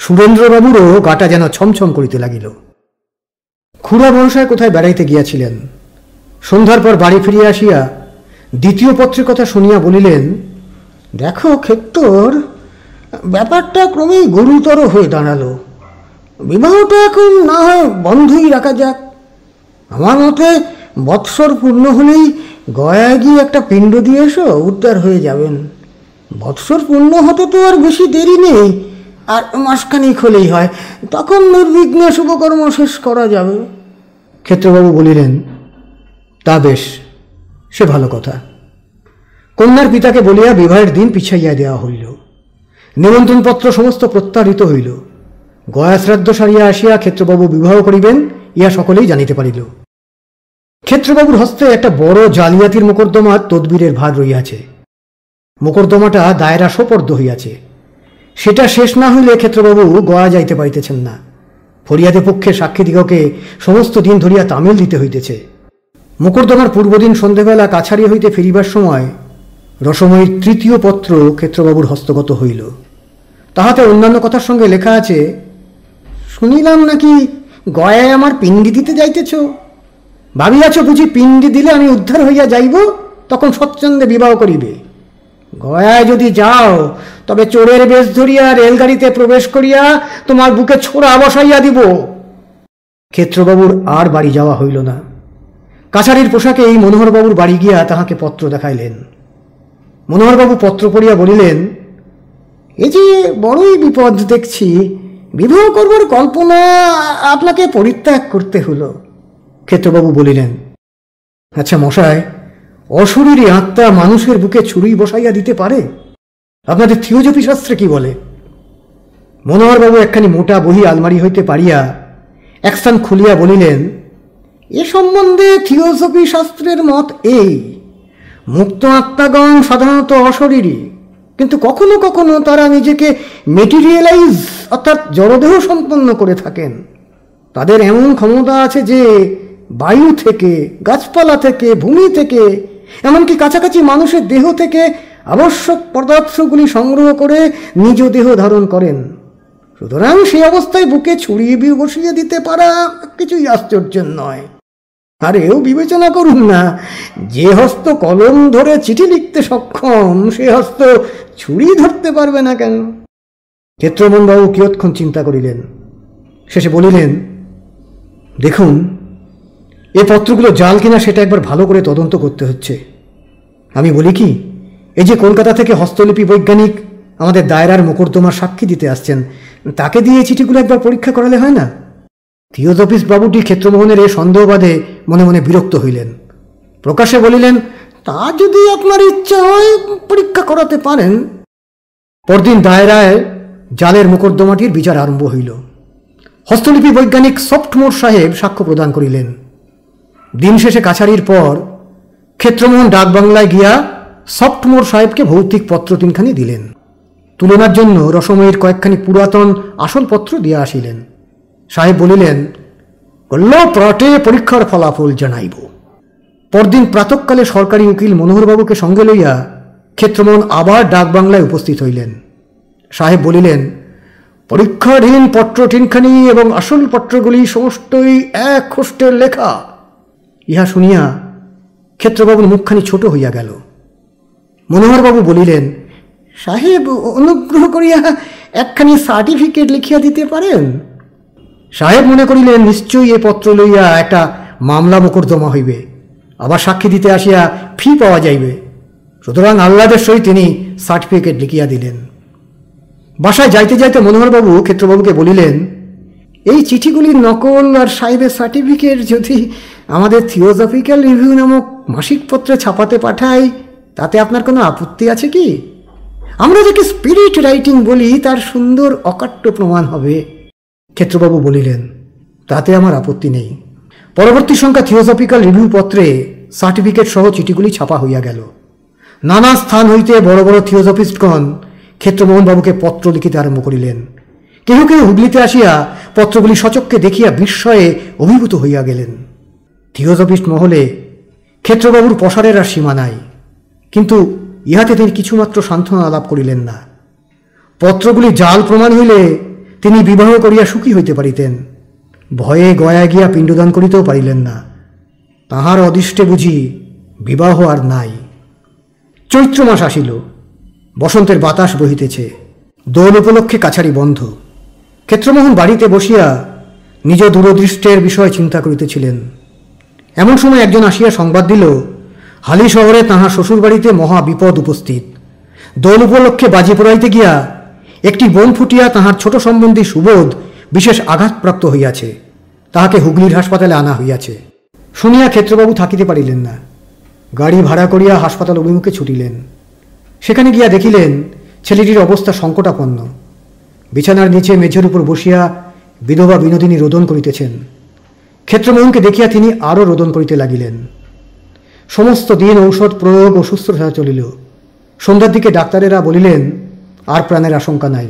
সুরেন্দ্রবাবুরও গাটা যেন ছমছম করিতে লাগিল। খুড়া বংশায় কোথায় বেড়াইতে গিয়াছিলেন। সন্ধ্যার পর বাড়ি ফিরিয়া আসিয়া দ্বিতীয় পত্রের কথা শুনিয়া বলিলেন, দেখো ক্ষেত্তর, ব্যাপারটা ক্রমেই গুরুতর হয়ে দাঁড়ালো। বিবাহটা এখন না হয় বন্ধই রাখা যাক। আমার মতে বৎসর পূর্ণ হলেই গয়ায় গিয়ে একটা পিণ্ড দিয়ে এসো, উদ্ধার হয়ে যাবেন। বৎসর পূর্ণ হতে তো আর বেশি দেরি নেই, আর মাসখানেক হলেই হয়, তখন নির্বিঘ্নে শুভকর্ম শেষ করা যাবে। ক্ষেত্রবাবু বলিলেন, তা বেশ, সে ভালো কথা। কন্যার পিতাকে বলিয়া বিবাহের দিন পিছাইয়া দেওয়া হইল। নিমন্ত্রণপত্র সমস্ত প্রত্যাহৃত হইল। গয়া শ্রাদ্ধ সারিয়া আসিয়া ক্ষেত্রবাবু বিবাহ করিবেন, ইহা সকলেই জানিতে পারিল। ক্ষেত্রবাবুর হস্তে একটা বড় জালিয়াতির মোকদ্দমার তদবিরের ভার রইয়াছে। মোকদ্দমাটা দায়রা সোপর্দ হইয়াছে। সেটা শেষ না হইলে ক্ষেত্রবাবু গয়া যাইতে পারিতেছেন না। ফরিয়াদে পক্ষের সাক্ষীদিগকে সমস্ত দিন ধরিয়া তামিল দিতে হইতেছে। মোকদ্দমার পূর্বদিন সন্ধেবেলা কাছারি হইতে ফিরিবার সময় রসময়ীর তৃতীয় পত্র ক্ষেত্রবাবুর হস্তগত হইল। তাহাতে অন্যান্য কথার সঙ্গে লেখা আছে, শুনিলাম নাকি গয়ায় আমার পিণ্ডি দিতে যাইতেছ। ভাবিয়াছ বুঝি পিণ্ডি দিলে আমি উদ্ধার হইয়া যাইব, তখন স্বচ্ছন্দে বিবাহ করিবে। গয়ায় যদি যাও, তবে চোরের বেশ ধরিয়া রেলগাড়িতে প্রবেশ করিয়া তোমার বুকে ছোড়া বসাইয়া দিব। ক্ষেত্রবাবুর আর বাড়ি যাওয়া হইল না। কাছারির পোশাকে এই মনোহরবাবুর বাড়ি গিয়া তাহাকে পত্র দেখাইলেন। মনোহরবাবু পত্র পড়িয়া বলিলেন, এ যে বড়ই বিপদ দেখছি। বিবাহ করবার কল্পনা আপনাকে পরিত্যাগ করতে হলো। ক্ষেত্রবাবু বলিলেন, আচ্ছা মশাই, অশরীরী আত্মা মানুষের বুকে ছুরি বসাইয়া দিতে পারে? আপনাদের থিওজফি শাস্ত্রে কি বলে? মনোহরবাবু একখানি মোটা বহি আলমারি হইতে পারিয়া এক স্থান খুলিয়া বলিলেন, এ সম্বন্ধে থিওজফি শাস্ত্রের মত এই, মুক্ত আত্মাগণ সাধারণত অশরীরী, কিন্তু কখনো কখনো তারা নিজেকে মেটেরিয়ালাইজ অর্থাৎ জড়দেহ সম্পন্ন করে থাকেন। তাদের এমন ক্ষমতা আছে যে বায়ু থেকে, গাছপালা থেকে, ভূমি থেকে, এমনকি কাছাকাছি মানুষের দেহ থেকে আবশ্যক পদার্থগুলি সংগ্রহ করে নিজ দেহ ধারণ করেন। সুতরাং সেই অবস্থায় বুকে ছুরি বসিয়ে দিতে পারা কিছুই আশ্চর্যের নয়। আর এও বিবেচনা করুন না, যে হস্ত কলম ধরে চিঠি লিখতে সক্ষম, সে হস্ত ছুরি ধরতে পারবে না কেন? ক্ষেত্রমোহনবাবু কিয়ৎক্ষণ চিন্তা করিলেন। শেষে বলিলেন, দেখুন, এ পত্রগুলো জাল কিনা সেটা একবার ভালো করে তদন্ত করতে হচ্ছে। আমি বলি কি, এই যে কলকাতা থেকে হস্তলিপি বৈজ্ঞানিক আমাদের দায়রার মোকদ্দমার সাক্ষী দিতে আসছেন, তাকে দিয়ে চিঠিগুলো একবার পরীক্ষা করালে হয় না? থিওজফিস্ট বাবুটি ক্ষেত্রমোহনের এ সন্দেহবাদে মনে মনে বিরক্ত হইলেন। প্রকাশে বলিলেন, তা যদি আপনার ইচ্ছা হয় পরীক্ষা করাতে পারেন। পরদিন দায়রায় জালের মোকদ্দমাটির বিচার আরম্ভ হইল। হস্তলিপি বৈজ্ঞানিক সফটমোর সাহেব সাক্ষ্য প্রদান করিলেন। দিন শেষে কাছারির পর ক্ষেত্রমোহন ডাকবাংলায় গিয়া সফটমোর সাহেবকে ভৌতিক পত্র তিনখানি দিলেন। তুলনার জন্য রসময়ীর কয়েকখানি পুরাতন আসল পত্র দিয়া আসিলেন। সাহেব বলিলেন, কল্য প্রাটে পরীক্ষার ফলাফল জানাইব। পরদিন প্রাতঃকালে সরকারি উকিল মনোহরবাবুকে সঙ্গে লইয়া ক্ষেত্রমোহন আবার ডাকবাংলায় উপস্থিত হইলেন। সাহেব বলিলেন, পরীক্ষাধীন পত্র তিনখানি এবং আসল পত্রগুলি সমস্তই এক খোষ্টের লেখা। ইহা শুনিয়া ক্ষেত্রবাবুর মুখখানি ছোট হইয়া গেল। মনোহরবাবু বলিলেন, সাহেব অনুগ্রহ করিয়া একখানি সার্টিফিকেট লিখিয়া দিতে পারেন। সাহেব মনে করিলেন নিশ্চয়ই এ পত্র লইয়া একটা মামলা মোকদ্দমা হইবে, আবার সাক্ষী দিতে আসিয়া ফি পাওয়া যাইবে। সুতরাং আহ্লাদের সহিত তিনি সার্টিফিকেট লিখিয়া দিলেন। বাসায় যাইতে যাইতে মনোহরবাবু ক্ষেত্রবাবুকে বলিলেন, এই চিঠিগুলির নকল আর সাহেবের সার্টিফিকেট যদি আমাদের থিওজফিক্যাল রিভিউ নামক মাসিক পত্রে ছাপাতে পাঠাই, তাতে আপনার কোনো আপত্তি আছে কি? আমরা যাকে স্পিরিট রাইটিং বলি তার সুন্দর অকাট্য প্রমাণ হবে। ক্ষেত্রবাবু বলিলেন, তাতে আমার আপত্তি নেই। পরবর্তী সংখ্যা থিওজফিক্যাল রিভিউ পত্রে সার্টিফিকেট সহ চিঠিগুলি ছাপা হইয়া গেল। নানা স্থান হইতে বড় বড় থিওজফিস্টগণ ক্ষেত্রমোহনবাবুকে পত্র লিখিতে আরম্ভ করিলেন। কেহ কেহ হুগলিতে আসিয়া পত্রগুলি সচক্ষে দেখিয়া বিস্ময়ে অভিভূত হইয়া গেলেন। থিওজফিস্ট মহলে ক্ষেত্রবাবুর প্রসারের আর সীমা নাই, কিন্তু ইহাতে তিনি কিছুমাত্র সান্ত্বনা লাভ করিলেন না। পত্রগুলি জাল প্রমাণ হইলে তিনি বিবাহ করিয়া সুখী হইতে পারিতেন, ভয়ে গয়া গিয়া পিণ্ডদান করিতেও পারিলেন না। তাহার অদৃষ্টে বুঝি বিবাহ আর নাই। চৈত্র মাস আসিল, বসন্তের বাতাস বহিতেছে, দোল উপলক্ষে কাছারি বন্ধ। ক্ষেত্রমোহন বাড়িতে বসিয়া নিজ দূরদৃষ্টের বিষয় চিন্তা করিতেছিলেন। এমন সময় একজন আসিয়া সংবাদ দিল, হালি শহরে তাহার শ্বশুরবাড়িতে মহা বিপদ উপস্থিত। দোল উপলক্ষে বাজি পোড়াইতে গিয়া একটি বোন ফুটিয়া তাহার ছোট সম্বন্ধী সুবোধ বিশেষ আঘাতপ্রাপ্ত হইয়াছে, তাহাকে হুগলির হাসপাতালে আনা হইয়াছে। শুনিয়া ক্ষেত্রবাবু থাকিতে পারিলেন না, গাড়ি ভাড়া করিয়া হাসপাতাল অভিমুখে ছুটিলেন। সেখানে গিয়া দেখিলেন ছেলেটির অবস্থা সংকটাপন্ন। বিছানার নিচে মেঝের উপর বসিয়া বিধবা বিনোদিনী রোদন করিতেছেন। ক্ষেত্রমোহনকে দেখিয়া তিনি আরও রোদন করিতে লাগিলেন। সমস্ত দিন ঔষধ প্রয়োগ ও শুশ্রূষা চলিল। সন্ধ্যার দিকে ডাক্তারেরা বলিলেন, আর প্রাণের আশঙ্কা নাই।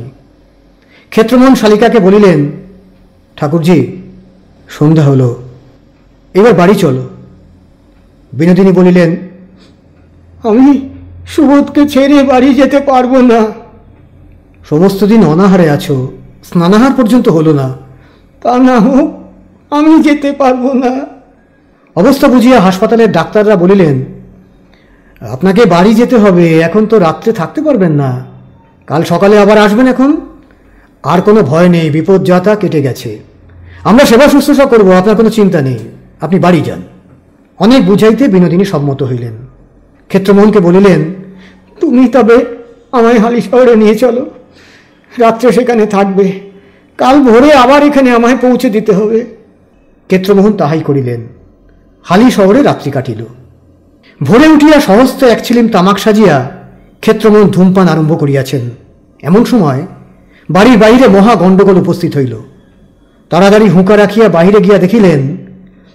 ক্ষেত্রমোহন শালিকাকে বলিলেন, ঠাকুরজি, সন্ধ্যা হল, এবার বাড়ি চলো। বিনোদিনী বলিলেন, আমি সুবোধকে ছেড়ে বাড়ি যেতে পারবো না। সমস্ত দিন অনাহারে আছো, স্নানাহার পর্যন্ত হলো না। তা না হোক, আমি যেতে পারবো না। অবস্থা বুঝিয়া হাসপাতালের ডাক্তাররা বলিলেন, আপনাকে বাড়ি যেতে হবে, এখন তো রাত্রে থাকতে পারবেন না, কাল সকালে আবার আসবেন। এখন আর কোনো ভয় নেই, বিপদ যাতা কেটে গেছে, আমরা সেবা শুশ্রূষা করবো, আপনার কোনো চিন্তা নেই, আপনি বাড়ি যান। অনেক বুঝাইতে বিনোদিনী সম্মত হইলেন। ক্ষেত্রমোহনকে বলিলেন, তুমি তবে আমায় হালি শহরে নিয়ে চলো, রাত্রে সেখানে থাকবে, কাল ভোরে আবার এখানে আমায় পৌঁছে দিতে হবে। ক্ষেত্রমোহন তাহাই করিলেন। হালি শহরে রাত্রি কাটিল। ভোরে উঠিয়া সহস্ত এক ছিলিম তামাক সাজিয়া ক্ষেত্রমোহন ধূমপান আরম্ভ করিয়াছেন। এমন সময় বাড়ির বাহিরে মহা গণ্ডগোল উপস্থিত হইল। তাড়াতাড়ি হুঁকা রাখিয়া বাহিরে গিয়া দেখিলেন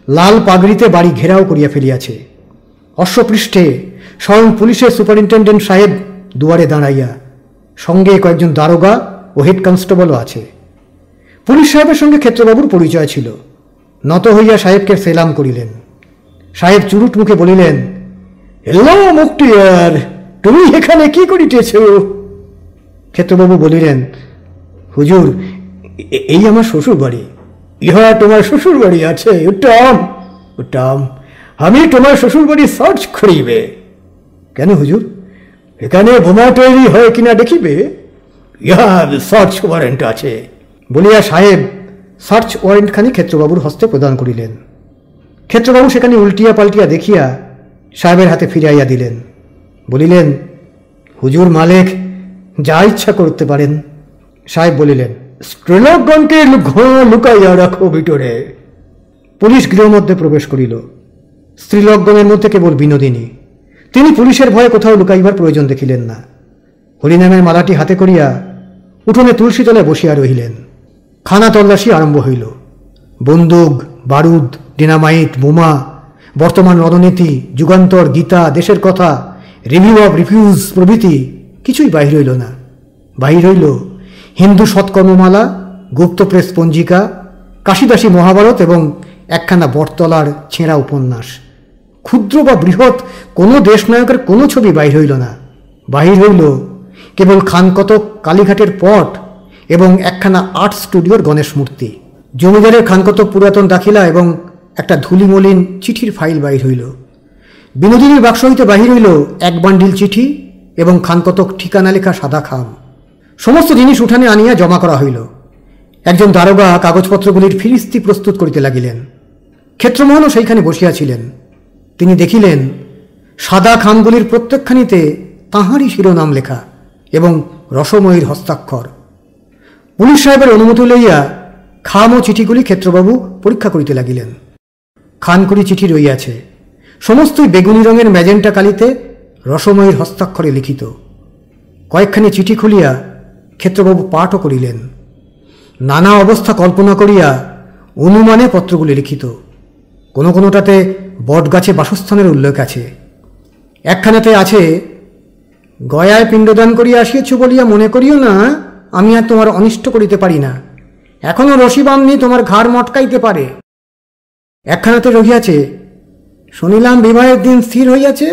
লাল পাগড়িতে বাড়ি ঘেরাও করিয়া ফেলিয়াছে। অশ্বপৃষ্ঠে স্বয়ং পুলিশের সুপারিনটেন্ডেন্ট সাহেব দুয়ারে দাঁড়াইয়া, সঙ্গে কয়েকজন দারোগা ও হেড কনস্টেবলও আছে। পুলিশ সাহেবের সঙ্গে ক্ষেত্রবাবুর পরিচয় ছিল। নত হইয়া সাহেবকে সেলাম করিলেন। সাহেব চুরুট মুখে বলিলেন, এলো মুক্তিয়ার, তুমি এখানে কি করিতেছ? ক্ষেত্রবাবু বলিলেন, হুজুর, এই আমার শ্বশুর বাড়ি। ইহা তোমার শ্বশুর বাড়ি আছে? উত্তম উত্তম, আমি তোমার শ্বশুর বাড়ি সার্চ করিবে। কেন হুজুর, এখানে বোমা তৈরি হয় কিনা দেখিবে? ইহার সার্চ ওয়ারেন্ট আছে বলিয়া সাহেব সার্চ ওয়ারেন্টখানি ক্ষেত্রবাবুর হস্তে প্রদান করিলেন। ক্ষেত্রবাবু সেখানে উল্টিয়া পাল্টিয়া দেখিয়া সাহেবের হাতে ফিরাইয়া দিলেন। বলিলেন, হুজুর মালেক যা ইচ্ছা করতে পারেন। সাহেব বলিলেন, স্ত্রীলোকগণকে লুকাইয়া রাখো ভিতরে। পুলিশ গৃহমধ্যে প্রবেশ করিল। স্ত্রীলোকগণের মধ্যে কেবল বিনোদিনী। তিনি পুলিশের ভয়ে কোথাও লুকাইবার প্রয়োজন দেখিলেন না। হরিনামের মালাটি হাতে করিয়া উঠোনে তুলসী তলায় বসিয়া রহিলেন। খানা তল্লাশি আরম্ভ হইল। বন্দুক, বারুদ, ডিনামাইট, বোমা, বর্তমান রণনীতি, যুগান্তর, গীতা, দেশের কথা, রিভিউ অব রিফিউজ প্রভৃতি কিছুই বাহির হইল না। বাহির হইল হিন্দু সৎকর্মমালা, গুপ্ত প্রেস পঞ্জিকা, কাশিদাসী মহাভারত এবং একখানা বটতলার ছেঁড়া উপন্যাস। ক্ষুদ্র বা বৃহৎ কোনো দেশনায়কের কোনো ছবি বাহির হইল না। বাহির হইল কেবল খানকতক কালীঘাটের পট এবং একখানা আর্ট স্টুডিওর গণেশ মূর্তি। জমিদারের খানকতক পুরাতন দাখিলা এবং একটা ধুলিমলিন চিঠির ফাইল বাহির হইল। বিনোদিনীর বাক্স হইতে বাহির হইল এক বান্ডিল চিঠি এবং খানকতক ঠিকানা লেখা সাদা খাম। সমস্ত জিনিস উঠানে আনিয়া জমা করা হইল। একজন দারোগা কাগজপত্রগুলির ফিরিস্তি প্রস্তুত করিতে লাগিলেন। ক্ষেত্রমোহনও সেইখানে বসিয়াছিলেন। তিনি দেখিলেন সাদা খামগুলির প্রত্যেকখানিতে তাঁহারই শিরোনাম লেখা এবং রসময়ীর হস্তাক্ষর। পুলিশ সাহেবের অনুমতি লইয়া খাম ও চিঠিগুলি ক্ষেত্রবাবু পরীক্ষা করিতে লাগিলেন। খানকুড়ি চিঠি রইয়াছে, সমস্তই বেগুনি রঙের ম্যাজেন্টা কালিতে রসময়ীর হস্তাক্ষরে লিখিত। কয়েকখানি চিঠি খুলিয়া ক্ষেত্রবাবু পাঠও করিলেন। নানা অবস্থা কল্পনা করিয়া অনুমানে পত্রগুলি লিখিত। কোনো কোনোটাতে বটগাছে বাসস্থানের উল্লেখ আছে। একখানাতে আছে, গয়ায় পিণ্ডদান করিয়া আসিয়াছ বলিয়া মনে করিও না আমি আর তোমার অনিষ্ট করিতে পারি না, এখনো রসিবামনি তোমার ঘাড় মটকাইতে পারে। একখানাতে রহিয়াছে, শুনিলাম বিবাহের দিন স্থির হইয়াছে,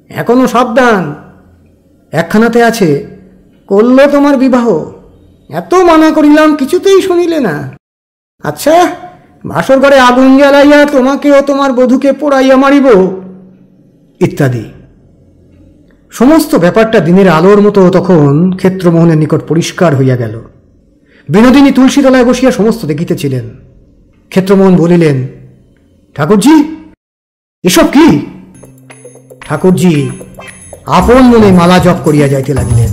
এখনো সাবধান। একখানাতে আছে, করল তোমার বিবাহ, এত মানা করিলাম কিছুতেই শুনিলে না। আচ্ছা, বাসর ঘরে আগুন জ্বালাইয়া তোমাকে ও তোমার বধূকে পোড়াইয়া মারিব, ইত্যাদি। সমস্ত ব্যাপারটা দিনের আলোর মতো তখন ক্ষেত্রমোহনের নিকট পরিষ্কার হইয়া গেল। বিনোদিনী তুলসীতলায় বসিয়া সমস্ত দেখিতেছিলেন। ক্ষেত্রমোহন বলিলেন, ঠাকুরজি, এসব কি? ঠাকুরজি আপন মনে মালা জপ করিয়া যাইতে লাগিলেন।